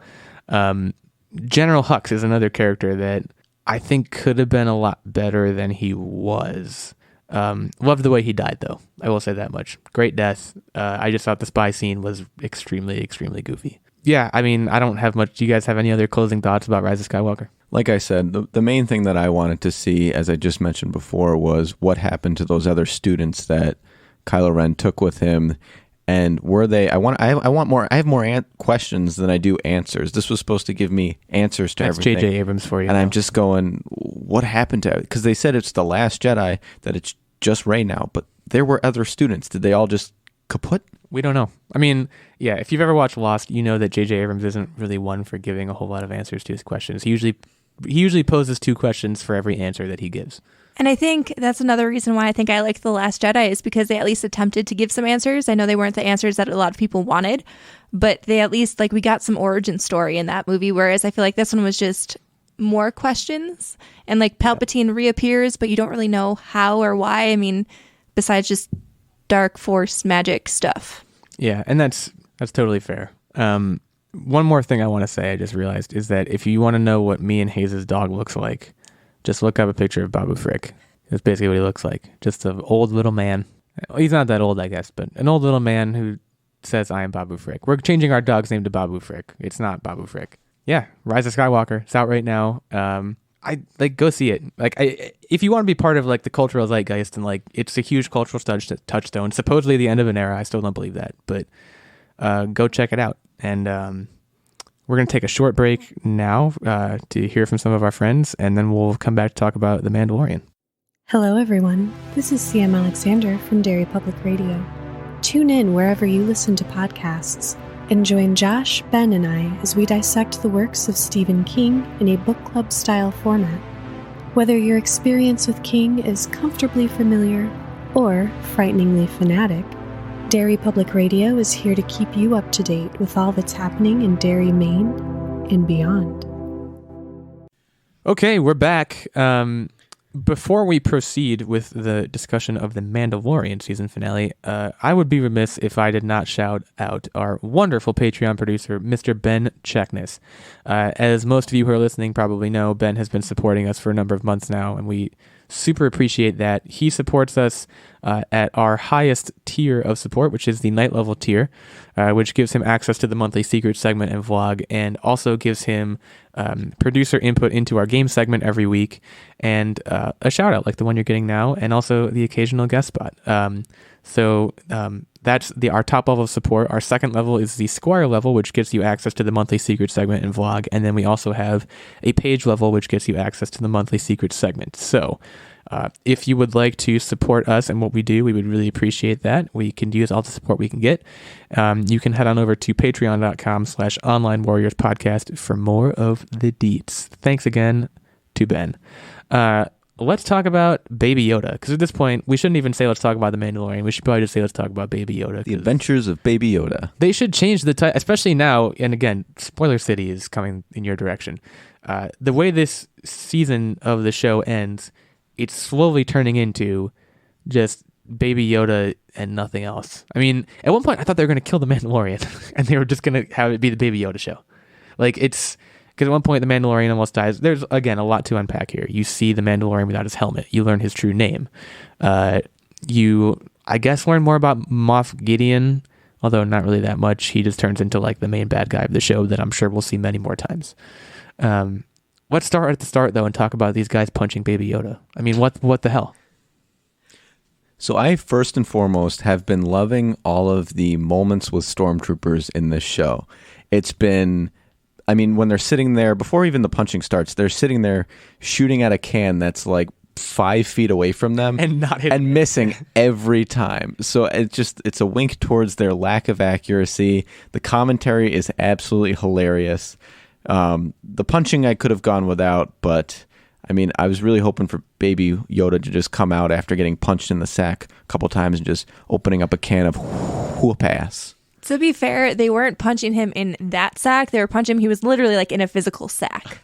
[SPEAKER 1] General Hux is another character that I think could have been a lot better than he was. Loved the way he died, though. I will say that much. Great death. I just thought the spy scene was extremely, extremely goofy. Yeah, I mean, I don't have much. Do you guys have any other closing thoughts about Rise of Skywalker?
[SPEAKER 3] Like I said, the main thing that I wanted to see, as I just mentioned before, was what happened to those other students that Kylo Ren took with him. And were they? I want more. I have more questions than I do answers. This was supposed to give me answers to
[SPEAKER 1] That's
[SPEAKER 3] everything.
[SPEAKER 1] J.J. Abrams for you.
[SPEAKER 3] And
[SPEAKER 1] now.
[SPEAKER 3] I'm just going, what happened to? Because they said it's the Last Jedi, that it's just Rey now, but there were other students. Did they all just kaput?
[SPEAKER 1] We don't know. I mean, yeah, if you've ever watched Lost, you know that J.J. Abrams isn't really one for giving a whole lot of answers to his questions. He usually poses 2 questions for every answer that he gives.
[SPEAKER 2] And I think that's another reason why I think I like The Last Jedi is because they at least attempted to give some answers. I know they weren't the answers that a lot of people wanted, but they at least, like, we got some origin story in that movie, whereas I feel like this one was just more questions. And, like, Palpatine reappears, but you don't really know how or why. I mean, besides just dark force magic stuff.
[SPEAKER 1] Yeah, and that's totally fair. One more thing I want to say, I just realized, is that if you want to know what me and Haze's dog looks like, just look up a picture of Babu Frick. That's basically what he looks like. Just an old little man. He's not that old, I guess, but an old little man who says, I am Babu Frick. We're changing our dog's name to Babu Frick. It's not Babu Frick. Yeah, Rise of Skywalker. It's out right now. Go see it. If you want to be part of like the cultural zeitgeist, and like it's a huge cultural touchstone. Supposedly the end of an era. I still don't believe that, but go check it out. And we're going to take a short break now to hear from some of our friends, and then we'll come back to talk about The Mandalorian.
[SPEAKER 5] Hello, everyone. This is CM Alexander from Dairy Public Radio. Tune in wherever you listen to podcasts and join Josh, Ben, and I as we dissect the works of Stephen King in a book club style format. Whether your experience with King is comfortably familiar or frighteningly fanatic, Dairy Public Radio is here to keep you up to date with all that's happening in Derry, Maine, and beyond.
[SPEAKER 1] Okay, we're back. Before we proceed with the discussion of the Mandalorian season finale, I would be remiss if I did not shout out our wonderful Patreon producer, Mr. Ben Checkness. As most of you who are listening probably know, Ben has been supporting us for a number of months now, and we super appreciate that. He supports us at our highest tier of support, which is the night level tier, which gives him access to the monthly secret segment and vlog, and also gives him producer input into our game segment every week, and a shout out like the one you're getting now, and also the occasional guest spot. That's our top level of support. Our second level is the Squire level, which gets you access to the monthly secret segment and vlog. And then we also have a page level, which gets you access to the monthly secret segment. So if you would like to support us and what we do, we would really appreciate that. We can use all the support we can get. You can head on over to patreon.com/online warriors podcast for more of the deets. Thanks again to Ben. Let's talk about Baby Yoda, because at this point, we shouldn't even say let's talk about The Mandalorian. We should probably just say let's talk about Baby Yoda.
[SPEAKER 3] The Adventures of Baby Yoda.
[SPEAKER 1] They should change the title, especially now, and again, Spoiler City is coming in your direction. The way this season of the show ends, it's slowly turning into just Baby Yoda and nothing else. I mean, at one point, I thought they were going to kill The Mandalorian, and they were just going to have it be the Baby Yoda show. Like, it's... Because at one point, the Mandalorian almost dies. There's, again, a lot to unpack here. You see the Mandalorian without his helmet. You learn his true name. You, I guess, learn more about Moff Gideon, although not really that much. He just turns into, like, the main bad guy of the show that I'm sure we'll see many more times. Let's start at the start, though, and talk about these guys punching Baby Yoda. I mean, what the hell?
[SPEAKER 3] So I, first and foremost, have been loving all of the moments with stormtroopers in this show. It's been... I mean, when they're sitting there, before even the punching starts, they're sitting there shooting at a can that's like 5 feet away from them
[SPEAKER 1] and not hitting
[SPEAKER 3] and missing every time. So it's a wink towards their lack of accuracy. The commentary is absolutely hilarious. The punching I could have gone without, but I mean, I was really hoping for Baby Yoda to just come out after getting punched in the sack a couple times and just opening up a can of whoop-ass.
[SPEAKER 2] To be fair, they weren't punching him in that sack. They were punching him. He was literally like in a physical sack.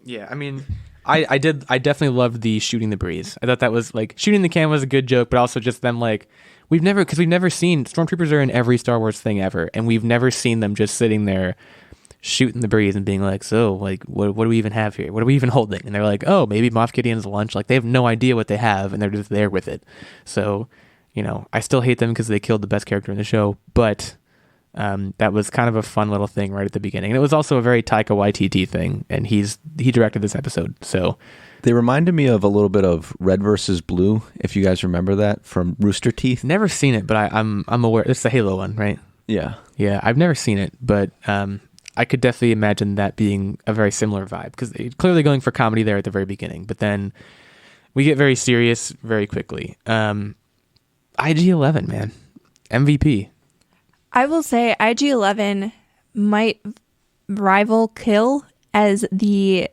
[SPEAKER 1] Yeah, I mean, I definitely loved the shooting the breeze. I thought that was like shooting the can was a good joke, but also just them like we've never seen stormtroopers are in every Star Wars thing ever, and we've never seen them just sitting there shooting the breeze and being like, so like what do we even have here? What are we even holding? And they're like, oh, maybe Moff Gideon's lunch. Like they have no idea what they have, and they're just there with it. So. You know, I still hate them because they killed the best character in the show, but that was kind of a fun little thing right at the beginning. And it was also a very Taika Waititi thing, and he directed this episode. So
[SPEAKER 3] They reminded me of a little bit of Red versus Blue, if you guys remember that from Rooster Teeth.
[SPEAKER 1] Never seen it, but I'm aware. It's the Halo one, right?
[SPEAKER 3] Yeah.
[SPEAKER 1] Yeah, I've never seen it, but I could definitely imagine that being a very similar vibe, because they're clearly going for comedy there at the very beginning, but then we get very serious very quickly. IG-11, man. MVP.
[SPEAKER 2] I will say IG-11 might rival Kill as the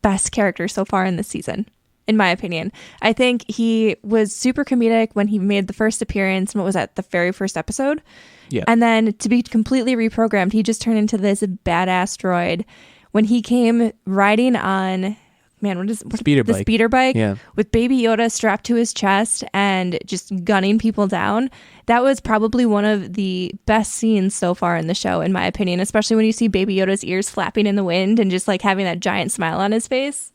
[SPEAKER 2] best character so far in this season, in my opinion. I think he was super comedic when he made the first appearance. What was that? The very first episode?
[SPEAKER 1] Yeah.
[SPEAKER 2] And then to be completely reprogrammed, he just turned into this badass droid. When he came riding on,
[SPEAKER 1] speeder
[SPEAKER 2] the
[SPEAKER 1] bike.
[SPEAKER 2] speeder bike,
[SPEAKER 1] Yeah.
[SPEAKER 2] with Baby Yoda strapped to his chest and just gunning people down, that was probably one of the best scenes so far in the show, in my opinion, especially when you see Baby Yoda's ears flapping in the wind and just like having that giant smile on his face.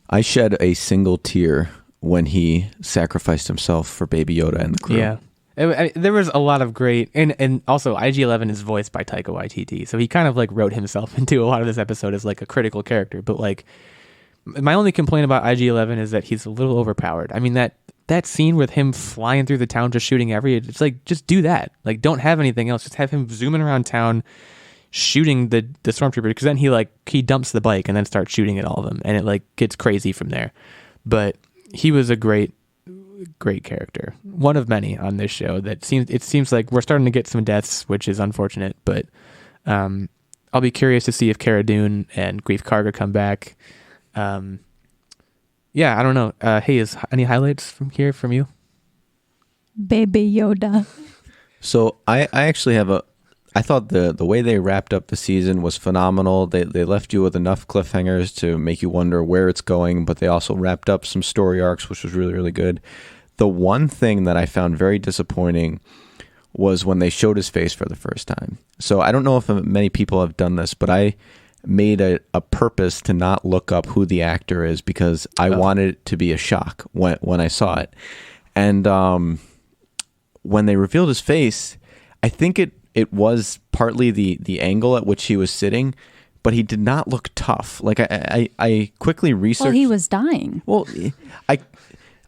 [SPEAKER 3] I shed a single tear when he sacrificed himself for Baby Yoda and the crew.
[SPEAKER 1] Yeah. There was a lot of great, and also IG-11 is voiced by Taika Waititi, so he kind of like wrote himself into a lot of this episode as like a critical character. But like, my only complaint about IG-11 is that he's a little overpowered. I mean, that scene with him flying through the town just shooting it's like, just do that. Like, don't have anything else. Just have him zooming around town shooting the stormtrooper, because then he dumps the bike and then starts shooting at all of them, and it like gets crazy from there. But he was a great character, one of many on this show. It seems like we're starting to get some deaths, which is unfortunate, but I'll be curious to see if Cara Dune and Greef Karga come back. Yeah, I don't know. Haze, any highlights from you?
[SPEAKER 4] Baby Yoda.
[SPEAKER 3] So I actually have I thought the way they wrapped up the season was phenomenal. They left you with enough cliffhangers to make you wonder where it's going, but they also wrapped up some story arcs, which was really, really good. The one thing that I found very disappointing was when they showed his face for the first time. So I don't know if many people have done this, but I made a purpose to not look up who the actor is, because I wanted it to be a shock when I saw it. And when they revealed his face, I think it was partly the angle at which he was sitting, but he did not look tough. Like I quickly researched.
[SPEAKER 4] Well, he was dying.
[SPEAKER 3] Well,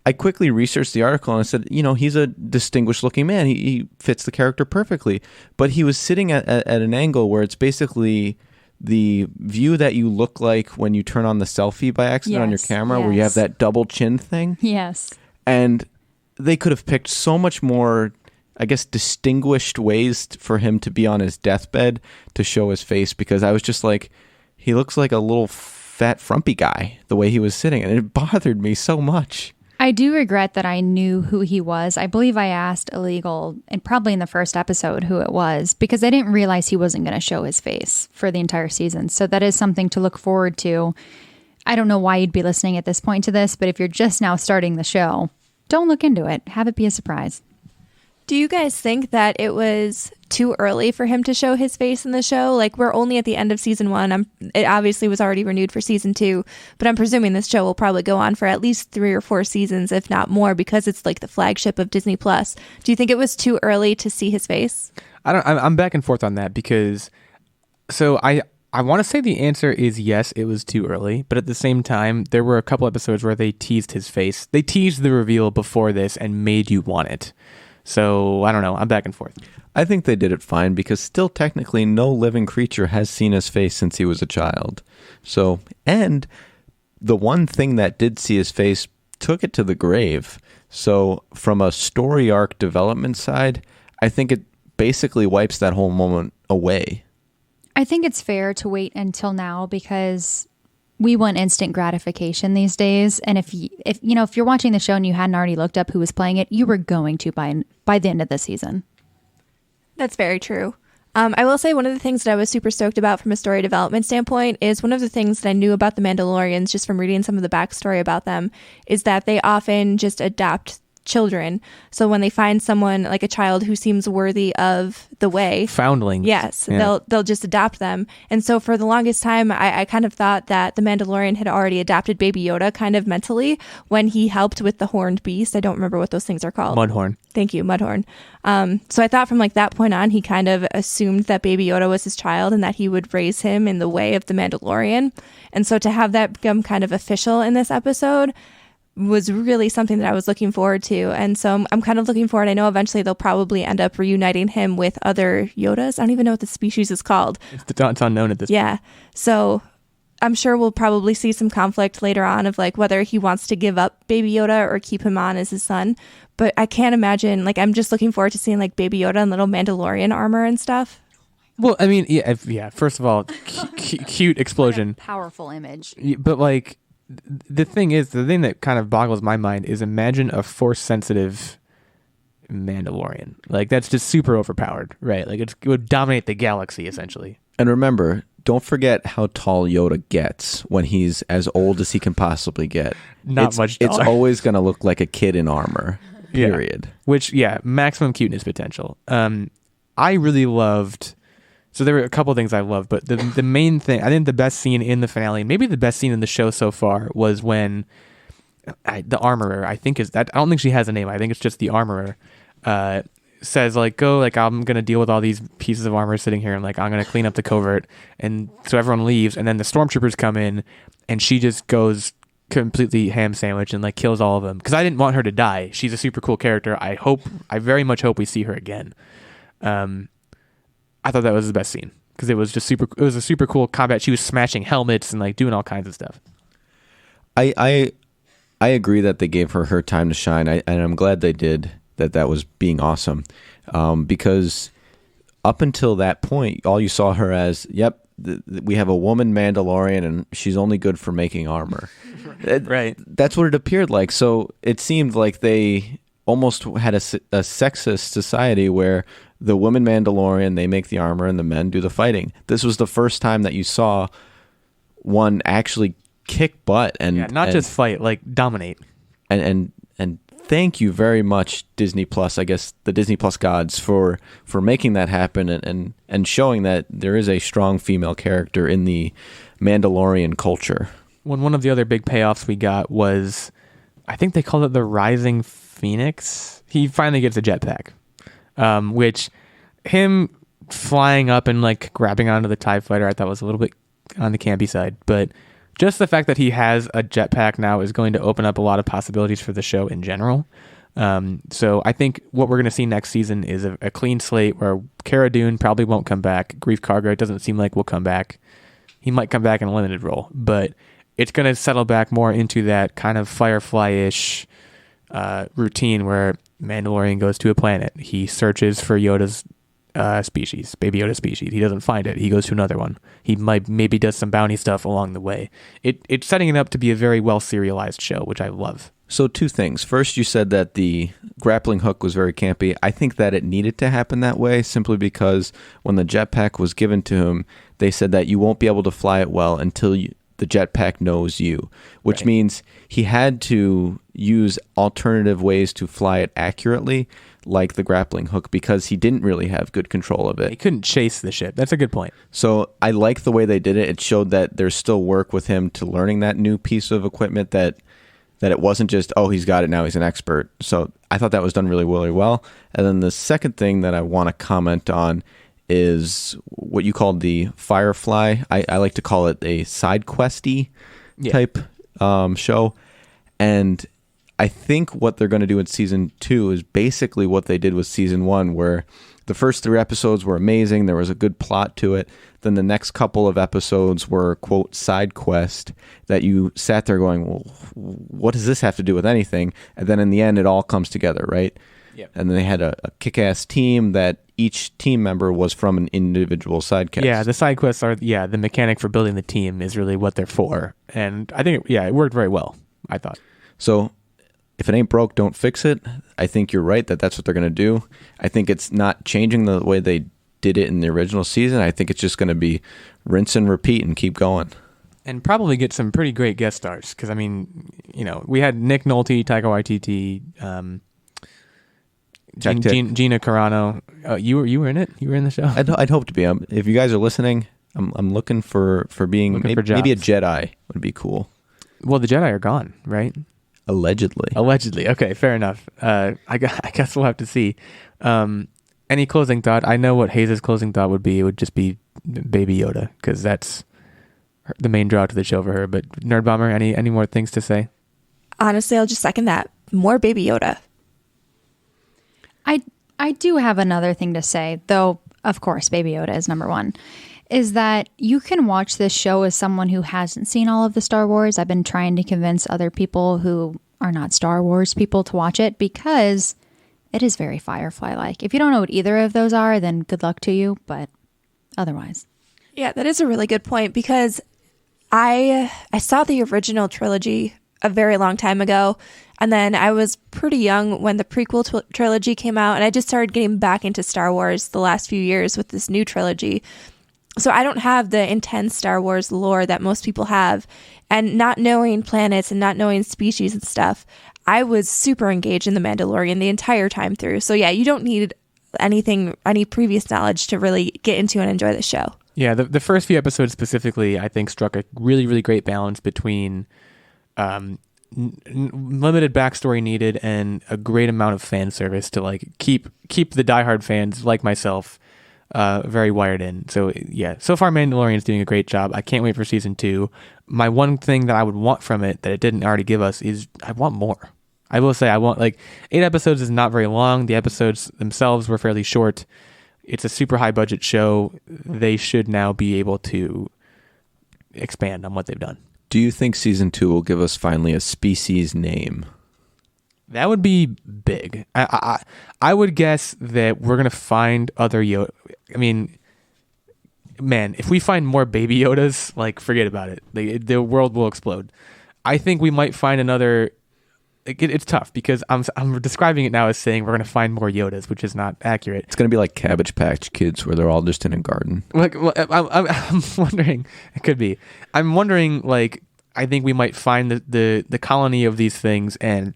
[SPEAKER 3] I quickly researched the article and I said, he's a distinguished looking man. He fits the character perfectly. But he was sitting at an angle where it's basically the view that you look like when you turn on the selfie by accident on your camera, where you have that double chin thing.
[SPEAKER 4] Yes.
[SPEAKER 3] And they could have picked so much more, I guess, distinguished ways for him to be on his deathbed to show his face, because I was just like, he looks like a little fat frumpy guy the way he was sitting, and it bothered me so much.
[SPEAKER 4] I do regret that I knew who he was. I believe I asked Illeagle, and probably in the first episode, who it was, because I didn't realize he wasn't going to show his face for the entire season. So that is something to look forward to. I don't know why you'd be listening at this point to this, but if you're just now starting the show, don't look into it. Have it be a surprise.
[SPEAKER 2] Do you guys think that it was too early for him to show his face in the show? Like, we're only at the end of season 1. It obviously was already renewed for season 2, but I'm presuming this show will probably go on for at least 3 or 4 seasons, if not more, because it's like the flagship of Disney Plus. Do you think it was too early to see his face?
[SPEAKER 1] I'm back and forth on that, because I want to say the answer is yes, it was too early, but at the same time, there were a couple episodes where they teased his face. They teased the reveal before this and made you want it. So, I don't know. I'm back and forth.
[SPEAKER 3] I think they did it fine, because still technically no living creature has seen his face since he was a child. So, and the one thing that did see his face took it to the grave. So from a story arc development side, I think it basically wipes that whole moment away.
[SPEAKER 4] I think it's fair to wait until now, because we want instant gratification these days. And if you're watching the show and you hadn't already looked up who was playing it, you were going to by the end of the season.
[SPEAKER 2] That's very true. I will say one of the things that I was super stoked about from a story development standpoint is one of the things that I knew about the Mandalorians just from reading some of the backstory about them is that they often just adapt children. So when they find someone like a child who seems worthy of the way,
[SPEAKER 1] foundling,
[SPEAKER 2] yes, they'll just adopt them. And so for the longest time, I kind of thought that the Mandalorian had already adopted Baby Yoda kind of mentally when he helped with the horned beast. I don't remember what those things are called.
[SPEAKER 1] Mudhorn.
[SPEAKER 2] Thank you, Mudhorn. So I thought from like that point on, he kind of assumed that Baby Yoda was his child and that he would raise him in the way of the Mandalorian. And so to have that become kind of official in this episode was really something that I was looking forward to. And so I'm kind of looking forward. I know eventually they'll probably end up reuniting him with other Yodas. I don't even know what the species is called.
[SPEAKER 1] It's unknown at this point.
[SPEAKER 2] Yeah. So I'm sure we'll probably see some conflict later on of like whether he wants to give up Baby Yoda or keep him on as his son. But I can't imagine, like, I'm just looking forward to seeing like Baby Yoda in little Mandalorian armor and stuff.
[SPEAKER 1] Well, I mean, yeah. First of all, cute explosion.
[SPEAKER 4] Powerful image.
[SPEAKER 1] But like, the thing that kind of boggles my mind is imagine a force-sensitive Mandalorian. Like, that's just super overpowered, right? Like, it would dominate the galaxy, essentially.
[SPEAKER 3] And remember, don't forget how tall Yoda gets when he's as old as he can possibly get.
[SPEAKER 1] Much taller.
[SPEAKER 3] It's always going to look like a kid in armor, period.
[SPEAKER 1] Yeah. Which, maximum cuteness potential. I really loved... So there were a couple of things I loved, but the main thing, I think the best scene in the finale, maybe the best scene in the show so far, was when the armorer, I don't think she has a name, I think it's just the armorer, says like, go, like, I'm going to deal with all these pieces of armor sitting here, and like, I'm going to clean up the covert. And so everyone leaves, and then the stormtroopers come in, and she just goes completely ham sandwich and like kills all of them. Because I didn't want her to die. She's a super cool character. I very much hope we see her again. I thought that was the best scene because it was a super cool combat. She was smashing helmets and like doing all kinds of stuff.
[SPEAKER 3] I agree that they gave her time to shine, and I'm glad they did that. That was being awesome, because up until that point, all you saw her as, we have a woman Mandalorian, and she's only good for making armor.
[SPEAKER 1] Right.
[SPEAKER 3] That's what it appeared like. So it seemed like they almost had a sexist society where the women Mandalorian, they make the armor and the men do the fighting. This was the first time that you saw one actually kick butt and
[SPEAKER 1] not just fight, like dominate.
[SPEAKER 3] And thank you very much, Disney Plus, I guess the Disney Plus gods, for making that happen and showing that there is a strong female character in the Mandalorian culture.
[SPEAKER 1] One of the other big payoffs we got was, I think they called it the Rising Phoenix. He finally gets a jetpack. Which him flying up and like grabbing onto the TIE fighter, I thought was a little bit on the campy side, but just the fact that he has a jetpack now is going to open up a lot of possibilities for the show in general. So I think what we're going to see next season is a clean slate where Cara Dune probably won't come back. Greef Karga, it doesn't seem like will come back. He might come back in a limited role, but it's going to settle back more into that kind of Firefly-ish routine where Mandalorian goes to a planet. He searches for Yoda's species, Baby Yoda species. He doesn't find it. He goes to another one. He maybe does some bounty stuff along the way. It's setting it up to be a very well serialized show, which I love.
[SPEAKER 3] So two things. First, you said that the grappling hook was very campy. I think that it needed to happen that way simply because when the jetpack was given to him, they said that you won't be able to fly it well until the jetpack knows you, which means he had to use alternative ways to fly it accurately, like the grappling hook, because he didn't really have good control of it.
[SPEAKER 1] He couldn't chase the ship. That's a good point.
[SPEAKER 3] So I like the way they did it. It showed that there's still work with him to learning that new piece of equipment, that it wasn't just, oh, he's got it, now he's an expert. So I thought that was done really, really well. And then the second thing that I want to comment on is what you called the Firefly. I like to call it a side questy type show. And I think what they're going to do in season 2 is basically what they did with season 1, where the first 3 episodes were amazing. There was a good plot to it. Then the next couple of episodes were, quote, side quest that you sat there going, well, what does this have to do with anything? And then in the end, it all comes together, right?
[SPEAKER 1] Yep.
[SPEAKER 3] And then they had a kick-ass team that each team member was from an individual side quest.
[SPEAKER 1] Yeah, the side quests are, the mechanic for building the team is really what they're for. And I think, it worked very well, I thought.
[SPEAKER 3] So if it ain't broke, don't fix it. I think you're right that that's what they're going to do. I think it's not changing the way they did it in the original season. I think it's just going to be rinse and repeat and keep going.
[SPEAKER 1] And probably get some pretty great guest stars. Because, we had Nick Nolte, Taika Waititi,
[SPEAKER 3] Techtic.
[SPEAKER 1] Gina Carano. You were in it. You were in the show.
[SPEAKER 3] I'd hope to be. If you guys are listening, I'm looking for being maybe a Jedi would be cool.
[SPEAKER 1] Well, the Jedi are gone, right?
[SPEAKER 3] Allegedly.
[SPEAKER 1] Okay, fair enough. I guess we'll have to see. Any closing thought? I know what Haze's closing thought would be. It would just be Baby Yoda, because that's the main draw to the show for her. But Nerdbomber, any more things to say?
[SPEAKER 2] Honestly, I'll just second that. More Baby Yoda.
[SPEAKER 4] I do have another thing to say, though, of course, Baby Yoda is number one, is that you can watch this show as someone who hasn't seen all of the Star Wars. I've been trying to convince other people who are not Star Wars people to watch it because it is very Firefly-like. If you don't know what either of those are, then good luck to you, but otherwise.
[SPEAKER 2] Yeah, that is a really good point, because I saw the original trilogy a very long time ago, and then I was pretty young when the prequel trilogy came out, and I just started getting back into Star Wars the last few years with this new trilogy. So I don't have the intense Star Wars lore that most people have, and not knowing planets and not knowing species and stuff, I was super engaged in The Mandalorian the entire time through. So yeah, you don't need any previous knowledge to really get into and enjoy the show.
[SPEAKER 1] Yeah, the first few episodes specifically, I think, struck a really, really great balance between limited backstory needed and a great amount of fan service to like keep the diehard fans like myself very wired in. So yeah, so far Mandalorian's doing a great job. I can't wait for season 2. My one thing that I would want from it that it didn't already give us is I want more. I will say I want 8 episodes is not very long. The episodes themselves were fairly short. It's a super high budget show. They should now be able to expand on what they've done.
[SPEAKER 3] Do you think season 2 will give us finally a species name?
[SPEAKER 1] That would be big. I would guess that we're going to find other Yoda. I mean, man, if we find more Baby Yodas, forget about it. The world will explode. I think we might find another... It's tough because I'm describing it now as saying we're going to find more Yodas, which is not accurate.
[SPEAKER 3] It's going to be like Cabbage Patch Kids, where they're all just in a garden.
[SPEAKER 1] I'm wondering. It could be. I'm wondering. I think we might find the colony of these things, and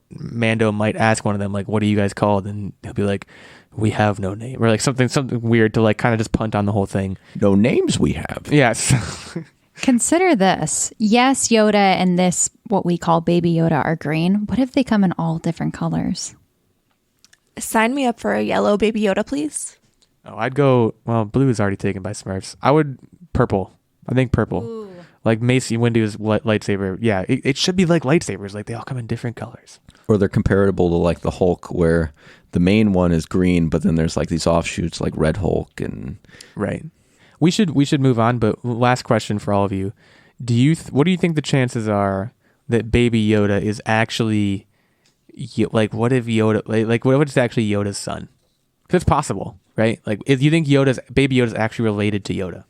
[SPEAKER 1] Mando might ask one of them, "What are you guys called?" And he'll be like, "We have no name," or something weird to kind of just punt on the whole thing.
[SPEAKER 3] No names we have.
[SPEAKER 1] Yes.
[SPEAKER 4] Consider this. Yes, Yoda and this, what we call Baby Yoda, are green. What if they come in all different colors?
[SPEAKER 2] Sign me up for a yellow Baby Yoda, please.
[SPEAKER 1] Oh, I'd go... Well, blue is already taken by Smurfs. I would... Purple. I think purple.
[SPEAKER 2] Ooh.
[SPEAKER 1] Like Mace Windu's lightsaber. Yeah, it should be like lightsabers. They all come in different colors.
[SPEAKER 3] Or they're comparable to the Hulk, where the main one is green, but then there's these offshoots like Red Hulk and...
[SPEAKER 1] Right. We should move on, but last question for all of you. What do you think the chances are that Baby Yoda is actually what if Yoda what if it's actually Yoda's son? Because it's possible, right? If you think Baby Yoda's actually related to Yoda?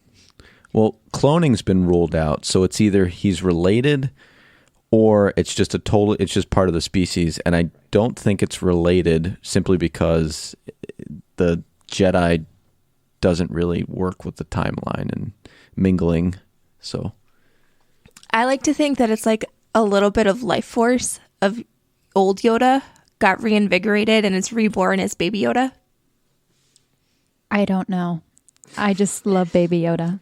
[SPEAKER 3] Well, cloning's been ruled out, so it's either he's related or it's just part of the species, and I don't think it's related simply because the Jedi doesn't really work with the timeline and mingling. So
[SPEAKER 2] I like to think that it's a little bit of life force of old Yoda got reinvigorated and it's reborn as Baby Yoda.
[SPEAKER 4] I don't know. I just love Baby Yoda.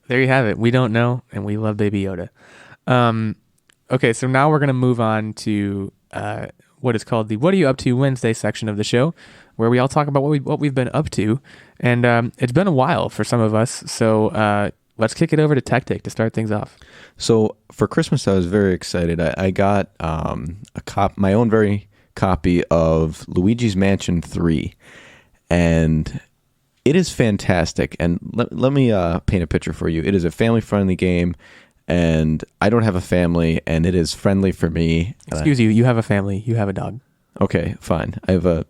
[SPEAKER 1] There you have it. We don't know, and we love Baby Yoda. Okay, so now we're going to move on to what is called the What Are You Up To Wednesday section of the show, where we all talk about what we've been up to. And it's been a while for some of us, so let's kick it over to Techtic to start things off.
[SPEAKER 3] So for Christmas, I was very excited. I got my own very copy of Luigi's Mansion 3, and it is fantastic. And let me paint a picture for you. It is a family-friendly game, and I don't have a family, and it is friendly for me.
[SPEAKER 1] Excuse you have a family. You have a dog.
[SPEAKER 3] Okay, fine. I have a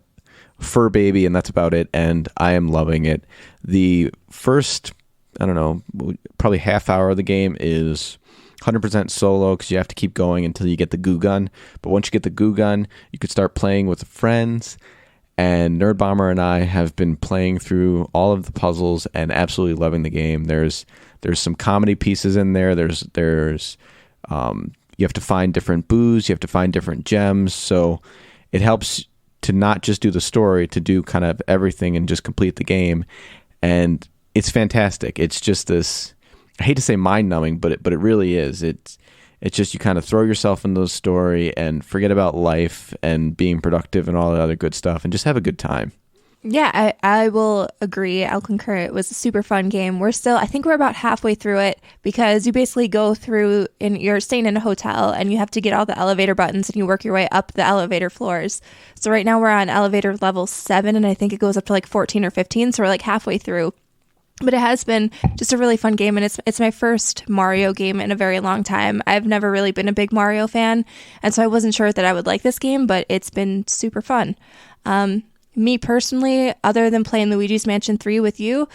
[SPEAKER 3] fur baby, and that's about it, and I am loving it. The first, I don't know, probably half hour of the game is 100% solo because you have to keep going until you get the goo gun. But once you get the goo gun, you could start playing with friends. And Nerdbomber and I have been playing through all of the puzzles and absolutely loving the game. There's some comedy pieces in there. There's you have to find different boos. You have to find different gems. So it helps to not just do the story, to do kind of everything and just complete the game. And it's fantastic. It's just this, I hate to say mind-numbing, but it really is. It's just, you kind of throw yourself into the story and forget about life and being productive and all that other good stuff and just have a good time.
[SPEAKER 2] Yeah, I will agree. I'll concur. It was a super fun game. I think we're about halfway through it, because you basically go through and you're staying in a hotel and you have to get all the elevator buttons and you work your way up the elevator floors. So right now we're on elevator level 7 and I think it goes up to like 14 or 15. So we're like halfway through. But it has been just a really fun game, and it's my first Mario game in a very long time. I've never really been a big Mario fan, and so I wasn't sure that I would like this game, but it's been super fun. Me personally, other than playing Luigi's Mansion 3 with you,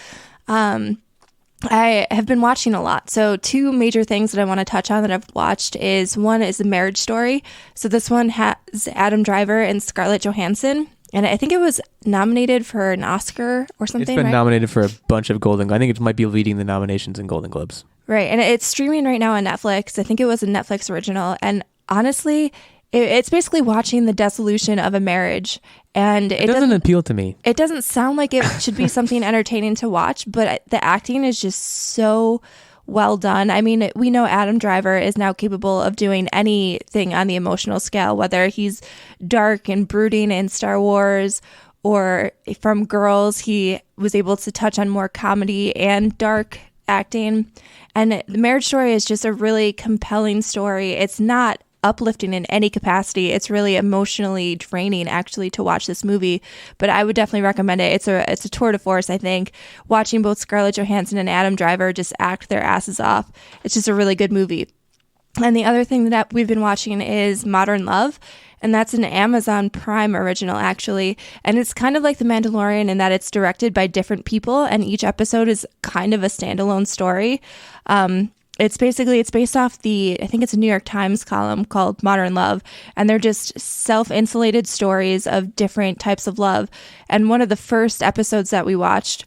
[SPEAKER 2] I have been watching a lot. So 2 major things that I want to touch on that I've watched is, one is The Marriage Story. So this one has Adam Driver and Scarlett Johansson. And I think it was nominated for an Oscar or something.
[SPEAKER 1] It's been
[SPEAKER 2] right?
[SPEAKER 1] nominated for a bunch of Golden. I think it might be leading the nominations in Golden Globes.
[SPEAKER 2] Right, and it's streaming right now on Netflix. I think it was a Netflix original. And honestly, it's basically watching the dissolution of a marriage. And
[SPEAKER 1] it doesn't appeal to me.
[SPEAKER 2] It doesn't sound like it should be something entertaining to watch, but the acting is just so well done. I mean, we know Adam Driver is now capable of doing anything on the emotional scale, whether he's dark and brooding in Star Wars, or from Girls, he was able to touch on more comedy and dark acting. And The Marriage Story is just a really compelling story. It's not uplifting in any capacity. It's really emotionally draining, actually, to watch this movie, but I would definitely recommend it. It's a tour de force, I think. Watching both Scarlett Johansson and Adam Driver just act their asses off. It's just a really good movie. And the other thing that we've been watching is Modern Love, and that's an Amazon Prime original, actually. And it's kind of like The Mandalorian in that it's directed by different people, and each episode is kind of a standalone story. It's based off I think it's a New York Times column called Modern Love, and they're just self-insulated stories of different types of love. And one of the first episodes that we watched,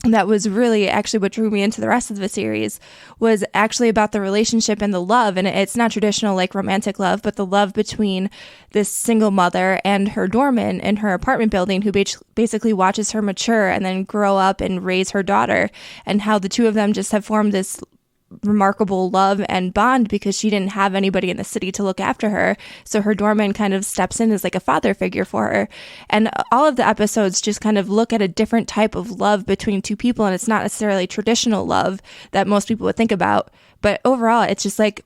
[SPEAKER 2] that was really actually what drew me into the rest of the series, was actually about the relationship and the love. And it's not traditional like romantic love, but the love between this single mother and her doorman in her apartment building, who basically watches her mature and then grow up and raise her daughter, and how the two of them just have formed this remarkable love and bond because she didn't have anybody in the city to look after her. So her doorman kind of steps in as like a father figure for her. And all of the episodes just kind of look at a different type of love between two people. And it's not necessarily traditional love that most people would think about. But overall, it's just like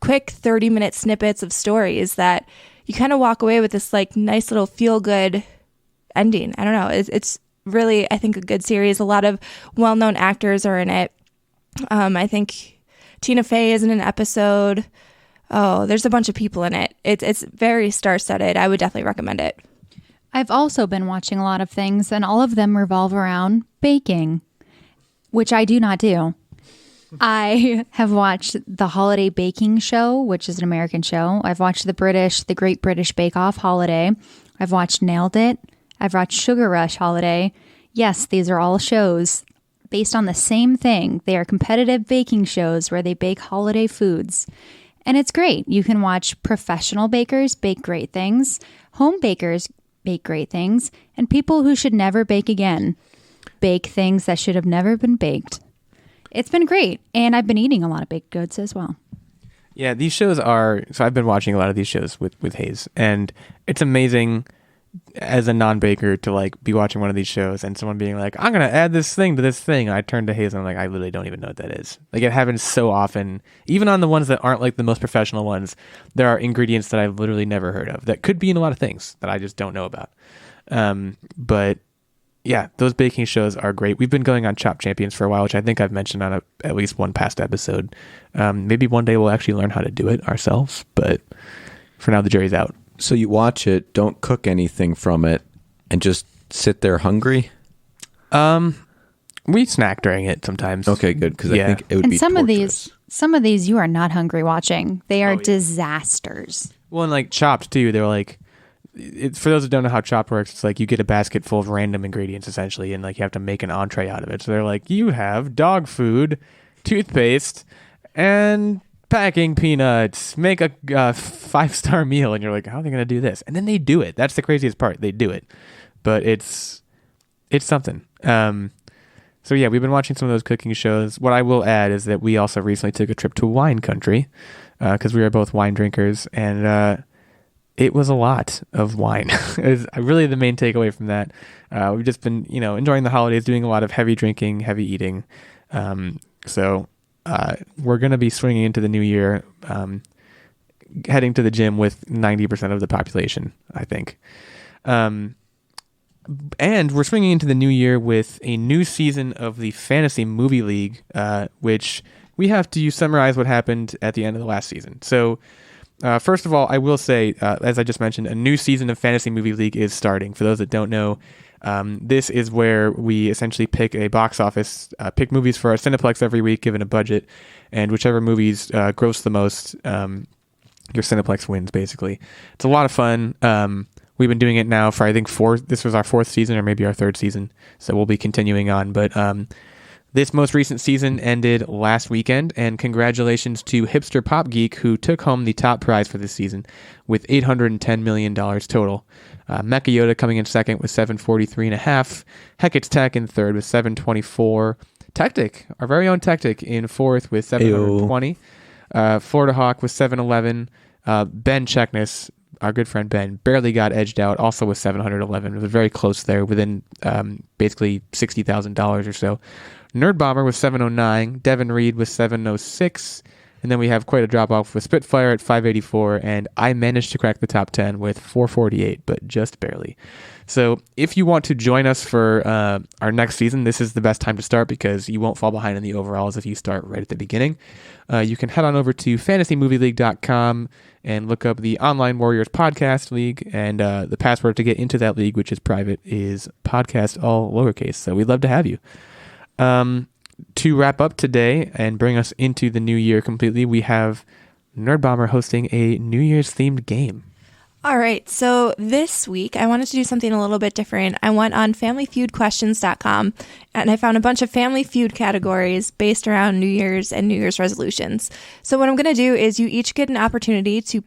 [SPEAKER 2] quick 30-minute snippets of stories that you kind of walk away with this like nice little feel-good ending. I don't know. It's really, I think, a good series. A lot of well-known actors are in it. I think Tina Fey is in an episode. Oh, there's a bunch of people in it. It's very star-studded. I would definitely recommend it.
[SPEAKER 4] I've also been watching a lot of things, and all of them revolve around baking, which I do not do. I have watched the Holiday Baking Show, which is an American show. I've watched the Great British Bake Off Holiday. I've watched Nailed It. I've watched Sugar Rush Holiday. Yes, these are all shows based on the same thing. They are competitive baking shows where they bake holiday foods. And it's great. You can watch professional bakers bake great things, home bakers bake great things, and people who should never bake again bake things that should have never been baked. It's been great. And I've been eating a lot of baked goods as well.
[SPEAKER 1] Yeah, these shows are... So I've been watching a lot of these shows with Haze, and it's amazing as a non-baker to like be watching one of these shows and someone being like, I'm gonna add this thing to this thing, and I turn to Haze and I'm like, I literally don't even know what that is. Like, it happens so often. Even on the ones that aren't like the most professional ones, there are ingredients that I've literally never heard of that could be in a lot of things that I just don't know about. But yeah, those baking shows are great. We've been going on Chopped Champions for a while, which I think I've mentioned on at least one past episode. Maybe one day we'll actually learn how to do it ourselves, but for now the jury's out.
[SPEAKER 3] So you watch it, don't cook anything from it, and just sit there hungry?
[SPEAKER 1] We snack during it sometimes.
[SPEAKER 3] Okay, good, because I think it would
[SPEAKER 4] and
[SPEAKER 3] be
[SPEAKER 4] some
[SPEAKER 3] torturous.
[SPEAKER 4] of these you are not hungry watching. They are disasters.
[SPEAKER 1] Well, and like Chopped too, they're like, for those who don't know how Chopped works, it's like you get a basket full of random ingredients essentially, and like you have to make an entree out of it. So they're like, you have dog food, toothpaste, and packing peanuts, make a 5-star meal, and you're like, how are they gonna do this? And then they do it. That's the craziest part. They do it, but it's something. So yeah, we've been watching some of those cooking shows. What I will add is that we also recently took a trip to wine country because we are both wine drinkers, and it was a lot of wine. Is really the main takeaway from that. We've just been, enjoying the holidays, doing a lot of heavy drinking, heavy eating. So we're going to be swinging into the new year, heading to the gym with 90% of the population, I think. And we're swinging into the new year with a new season of the Fantasy Movie League, which we have to summarize what happened at the end of the last season. So, first of all, I will say, as I just mentioned, a new season of Fantasy Movie League is starting. For those that don't know, this is where we essentially pick a box office, pick movies for our Cineplex every week, given a budget, and whichever movies gross the most, your Cineplex wins, basically. It's a lot of fun. We've been doing it now for, I think, this was our 4th season or maybe our 3rd season, so we'll be continuing on. But this most recent season ended last weekend, and congratulations to Hipster Pop Geek, who took home the top prize for this season with $810 million total. Mecha Yoda coming in second with $743.5. Heckate's Tech in third with $724. Techtic, our very own Techtic, in fourth with $720. Florida Hawk with $711. Ben Checkness, our good friend Ben, barely got edged out, also with $711. It was very close there, within basically $60,000 or so. Nerdbomber with $709. Devin Reed with $706. And then we have quite a drop-off with Spitfire at $584, and I managed to crack the top 10 with $448, but just barely. So if you want to join us for our next season, this is the best time to start because you won't fall behind in the overalls if you start right at the beginning. You can head on over to fantasymovieleague.com and look up the Online Warriors Podcast League, and the password to get into that league, which is private, is podcast, all lowercase. So we'd love to have you. To wrap up today and bring us into the new year completely, we have Nerdbomber hosting a New Year's themed game.
[SPEAKER 2] All right, so this week I wanted to do something a little bit different. I went on familyfeudquestions.com and I found a bunch of Family Feud categories based around New Year's and New Year's resolutions. So what I'm going to do is you each get an opportunity to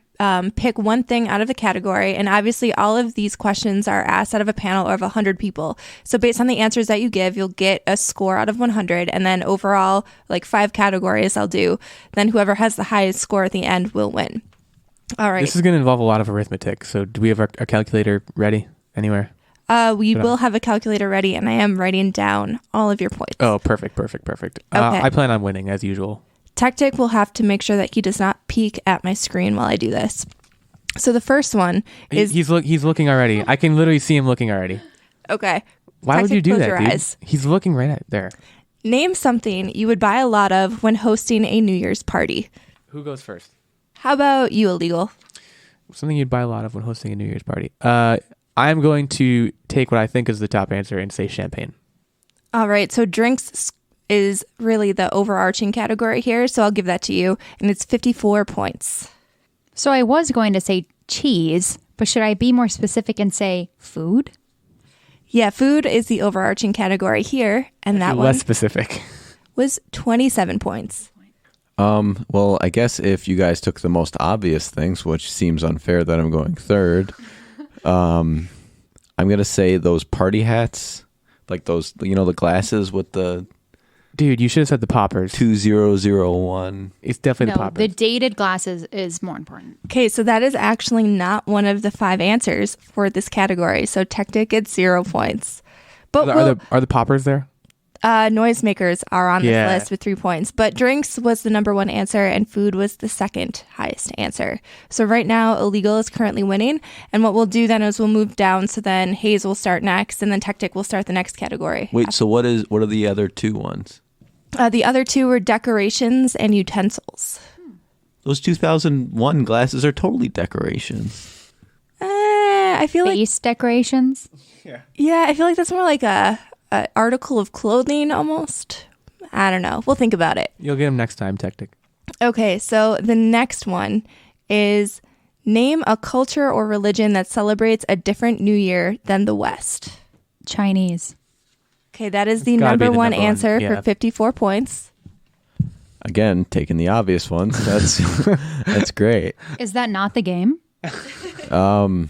[SPEAKER 2] pick one thing out of the category, and obviously all of these questions are asked out of a panel of 100 people. So based on the answers that you give, you'll get a score out of 100, and then overall, like 5 categories I'll do. Then whoever has the highest score at the end will win. All right.
[SPEAKER 1] This is going to involve a lot of arithmetic, so do we have our calculator ready anywhere?
[SPEAKER 2] We will have a calculator ready, and I am writing down all of your points.
[SPEAKER 1] Oh, perfect.
[SPEAKER 2] Okay.
[SPEAKER 1] I plan on winning, as usual.
[SPEAKER 2] Techtic will have to make sure that he does not peek at my screen while I do this. So the first one is...
[SPEAKER 1] He's looking already. I can literally see him looking already.
[SPEAKER 2] Okay.
[SPEAKER 1] Why would you do that, dude?
[SPEAKER 2] Eyes.
[SPEAKER 1] He's looking right at there.
[SPEAKER 2] Name something you would buy a lot of when hosting a New Year's party.
[SPEAKER 1] Who goes first?
[SPEAKER 2] How about you, Illeagle?
[SPEAKER 1] Something you'd buy a lot of when hosting a New Year's party. I'm going to take what I think is the top answer and say champagne.
[SPEAKER 2] All right. So drinks is really the overarching category here. So I'll give that to you. And it's 54 points.
[SPEAKER 4] So I was going to say cheese, but should I be more specific and say food?
[SPEAKER 2] Yeah, food is the overarching category here. And that one
[SPEAKER 1] less specific
[SPEAKER 2] was 27 points.
[SPEAKER 3] Well, I guess if you guys took the most obvious things, which seems unfair that I'm going third, I'm going to say those party hats, like those, the glasses with the...
[SPEAKER 1] Dude, you should have said the poppers.
[SPEAKER 3] 2001.
[SPEAKER 1] It's definitely the poppers.
[SPEAKER 4] The dated glasses is more important.
[SPEAKER 2] Okay, so that is actually not one of the 5 answers for this category. So Techtic gets 0 points. But
[SPEAKER 1] are the poppers there?
[SPEAKER 2] Noisemakers are on this list with 3 points, but drinks was the number 1 answer and food was the second highest answer. So right now, Illeagle is currently winning, and what we'll do then is we'll move down, so then Haze will start next, and then Techtic will start the next category.
[SPEAKER 3] Wait, so what are the other 2 ones?
[SPEAKER 2] The other 2 were decorations and utensils.
[SPEAKER 3] Those 2001 glasses are totally decorations.
[SPEAKER 2] I feel like...
[SPEAKER 4] Face decorations?
[SPEAKER 2] Yeah, I feel like that's more like a article of clothing almost. I don't know. We'll think about it.
[SPEAKER 1] You'll get them next time, Techtic.
[SPEAKER 2] Okay, so the next one is name a culture or religion that celebrates a different New Year than the West.
[SPEAKER 4] Chinese.
[SPEAKER 2] Okay, that is the number one answer
[SPEAKER 1] yeah.
[SPEAKER 2] for 54 points.
[SPEAKER 3] Again, taking the obvious ones. That's great.
[SPEAKER 4] Is that not the game?
[SPEAKER 3] I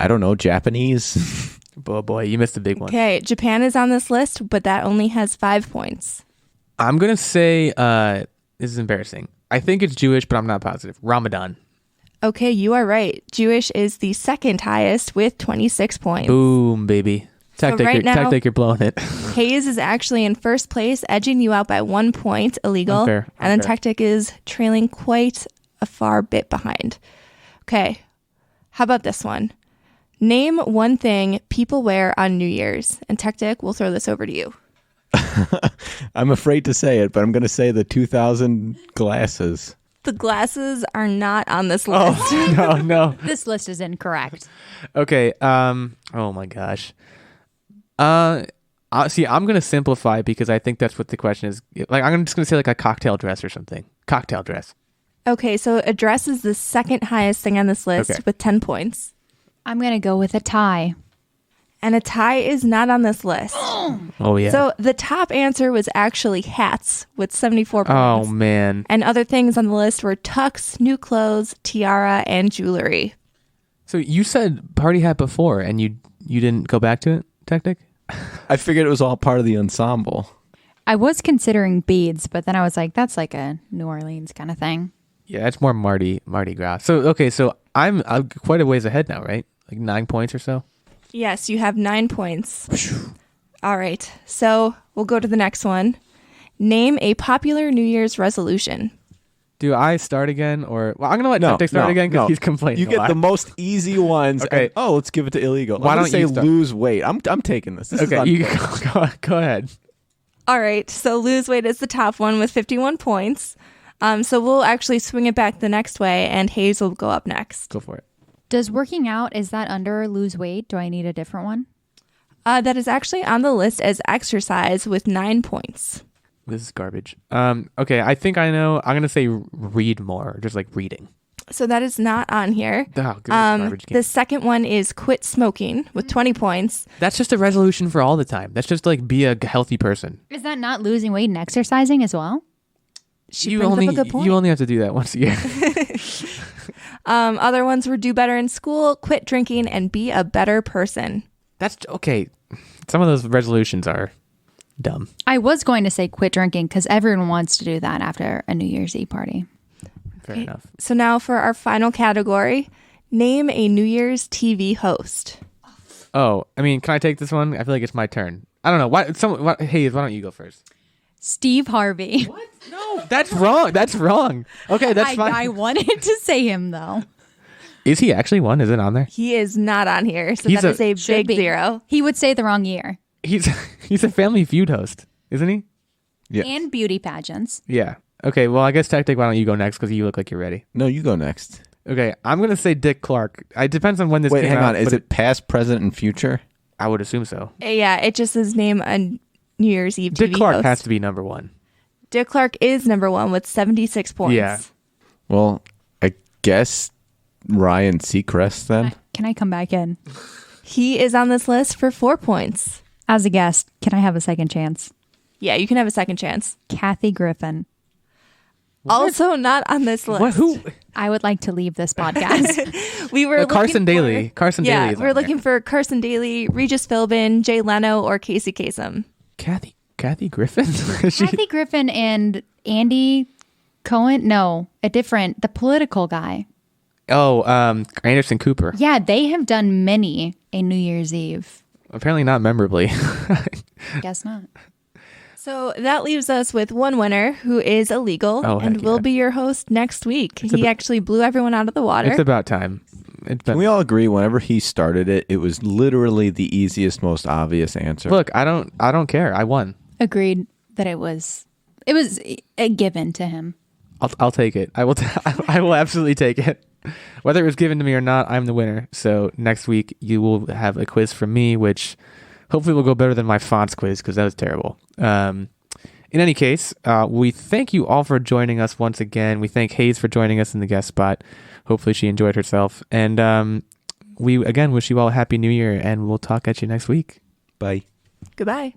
[SPEAKER 3] don't know, Japanese.
[SPEAKER 1] Oh boy, you missed a big one.
[SPEAKER 2] Okay, Japan is on this list, but that only has 5 points.
[SPEAKER 1] I'm gonna say this is embarrassing. I think it's Jewish, but I'm not positive. Ramadan.
[SPEAKER 2] Okay, you are right. Jewish is the second highest with 26 points.
[SPEAKER 1] Boom, baby. Tactic,
[SPEAKER 2] right now-
[SPEAKER 1] Tactic, you're blowing it.
[SPEAKER 2] Haze is actually in first place, edging you out by 1 point, Illeagle.
[SPEAKER 1] Unfair,
[SPEAKER 2] And then
[SPEAKER 1] unfair.
[SPEAKER 2] Techtic is trailing quite a far bit behind. Okay, how about this one? Name one thing people wear on New Year's. And Techtic, we'll throw this over to you.
[SPEAKER 3] I'm afraid to say it, but I'm going to say the 2000 glasses.
[SPEAKER 2] The glasses are not on this list.
[SPEAKER 1] Oh no.
[SPEAKER 4] This list is incorrect.
[SPEAKER 1] Okay. Oh my gosh. See, I'm gonna simplify because I think that's what the question is. Like, I'm just gonna say like a cocktail dress or something. Cocktail dress.
[SPEAKER 2] Okay, so a dress is the second highest thing on this list
[SPEAKER 1] Okay.
[SPEAKER 2] with 10 points.
[SPEAKER 4] I'm going to go with a tie.
[SPEAKER 2] And a tie is not on this list.
[SPEAKER 1] Oh yeah.
[SPEAKER 2] So the top answer was actually hats with 74
[SPEAKER 1] oh
[SPEAKER 2] points.
[SPEAKER 1] man.
[SPEAKER 2] And other things on the list were tux, new clothes, tiara, and jewelry.
[SPEAKER 1] So you said party hat before, and you didn't go back to it, Tactic?
[SPEAKER 3] I figured it was all part of the ensemble.
[SPEAKER 4] I was considering beads, but then I was like, that's like a New Orleans kind of thing.
[SPEAKER 1] Yeah, it's more Mardi Gras. So okay, so I'm quite a ways ahead now, right? Like 9 points or so.
[SPEAKER 2] Yes, you have 9 points. All right, so we'll go to the next one. Name a popular New Year's resolution.
[SPEAKER 1] Do I start again, or I'm gonna let Tactic start again because he's complaining.
[SPEAKER 3] You
[SPEAKER 1] a
[SPEAKER 3] get
[SPEAKER 1] lot.
[SPEAKER 3] the most easy ones.
[SPEAKER 1] Okay.
[SPEAKER 3] And, let's give it to Illeagle.
[SPEAKER 1] Why
[SPEAKER 3] I'm gonna
[SPEAKER 1] don't you
[SPEAKER 3] say
[SPEAKER 1] start?
[SPEAKER 3] lose weight? I'm taking this. This is
[SPEAKER 1] Okay, you
[SPEAKER 3] unfair.
[SPEAKER 1] go ahead.
[SPEAKER 2] All right, so lose weight is the top one with 51 points. So we'll actually swing it back the next way, and Haze will go up next.
[SPEAKER 1] Go for it.
[SPEAKER 4] Does working out, is that under lose weight? Do I need a different one?
[SPEAKER 2] That is actually on the list as exercise with 9 points.
[SPEAKER 1] This is garbage. Okay, I think I know. I'm gonna say read more, just like reading.
[SPEAKER 2] So that is not on here.
[SPEAKER 1] Oh, good garbage game.
[SPEAKER 2] The second one is quit smoking with 20 points.
[SPEAKER 1] That's just a resolution for all the time. That's just like be a healthy person.
[SPEAKER 4] Is that not losing weight and exercising as well?
[SPEAKER 2] She brings up a good point.
[SPEAKER 1] You only have to do that once a year.
[SPEAKER 2] Other ones were do better in school, quit drinking, and be a better person.
[SPEAKER 1] That's okay. Some of those resolutions are dumb.
[SPEAKER 4] I was going to say quit drinking because everyone wants to do that after a New Year's Eve party.
[SPEAKER 1] Fair enough.
[SPEAKER 2] So now for our final category, name a New Year's TV host.
[SPEAKER 1] Oh, I mean, can I take this one? I feel like it's my turn. I don't know. Hayes, why don't you go first?
[SPEAKER 4] Steve Harvey.
[SPEAKER 1] What? No, that's wrong. That's wrong. Okay, that's fine.
[SPEAKER 4] I wanted to say him though.
[SPEAKER 1] Is he actually one? Is it on there?
[SPEAKER 2] He is not on here, so
[SPEAKER 1] He's
[SPEAKER 2] that is a
[SPEAKER 4] Should
[SPEAKER 2] big
[SPEAKER 4] be.
[SPEAKER 2] 0.
[SPEAKER 4] He would say the wrong year.
[SPEAKER 1] He's a Family Feud host, isn't he?
[SPEAKER 3] Yeah.
[SPEAKER 4] And beauty pageants.
[SPEAKER 1] Yeah. Okay, well, I guess Tactic, why don't you go next because you look like you're ready.
[SPEAKER 3] No, you go next.
[SPEAKER 1] Okay, I'm going to say Dick Clark. It depends on when this
[SPEAKER 3] Wait,
[SPEAKER 1] came
[SPEAKER 3] hang
[SPEAKER 1] out.
[SPEAKER 3] on. Is
[SPEAKER 1] but
[SPEAKER 3] it past, present, and future?
[SPEAKER 1] I would assume so.
[SPEAKER 2] Yeah, it just says name a New Year's Eve
[SPEAKER 1] Dick
[SPEAKER 2] TV
[SPEAKER 1] Clark
[SPEAKER 2] host.
[SPEAKER 1] has to be number one.
[SPEAKER 2] Dick Clark is number 1 with 76 points.
[SPEAKER 1] Yeah.
[SPEAKER 3] Well, I guess Ryan Seacrest then.
[SPEAKER 4] Can I come back in?
[SPEAKER 2] He is on this list for 4 points.
[SPEAKER 4] As a guest, can I have a second chance?
[SPEAKER 2] Yeah, you can have a second chance.
[SPEAKER 4] Kathy Griffin.
[SPEAKER 2] Also not on this list.
[SPEAKER 1] What? Who?
[SPEAKER 4] I would like to leave this podcast.
[SPEAKER 2] We were
[SPEAKER 1] Carson
[SPEAKER 2] looking
[SPEAKER 1] Daly.
[SPEAKER 2] for-
[SPEAKER 1] Carson
[SPEAKER 2] yeah,
[SPEAKER 1] Daly is
[SPEAKER 2] we were
[SPEAKER 1] on there.
[SPEAKER 2] looking for Carson Daly, Regis Philbin, Jay Leno, or Casey Kasem.
[SPEAKER 1] Kathy Griffin? She-
[SPEAKER 4] Kathy Griffin and Andy Cohen? No, the political guy.
[SPEAKER 1] Oh, Anderson Cooper.
[SPEAKER 4] Yeah, they have done many a New Year's Eve.
[SPEAKER 1] Apparently not memorably.
[SPEAKER 4] Guess not.
[SPEAKER 2] So that leaves us with one winner who is Illeagle
[SPEAKER 1] Oh,
[SPEAKER 2] and
[SPEAKER 1] heck
[SPEAKER 2] will
[SPEAKER 1] yeah.
[SPEAKER 2] be your host next week. He actually blew everyone out of the water.
[SPEAKER 1] It's about time.
[SPEAKER 3] Can we all agree whenever he started it, it was literally the easiest, most obvious answer.
[SPEAKER 1] Look, I don't care. I won.
[SPEAKER 4] Agreed that it was a given to him.
[SPEAKER 1] I'll take it. I will. I will absolutely take it. Whether it was given to me or not, I'm the winner. So next week you will have a quiz from me, which hopefully will go better than my fonts quiz because that was terrible. In any case, we thank you all for joining us once again. We thank Haze for joining us in the guest spot. Hopefully she enjoyed herself. And we again wish you all a happy new year, and we'll talk at you next week.
[SPEAKER 3] Bye.
[SPEAKER 2] Goodbye.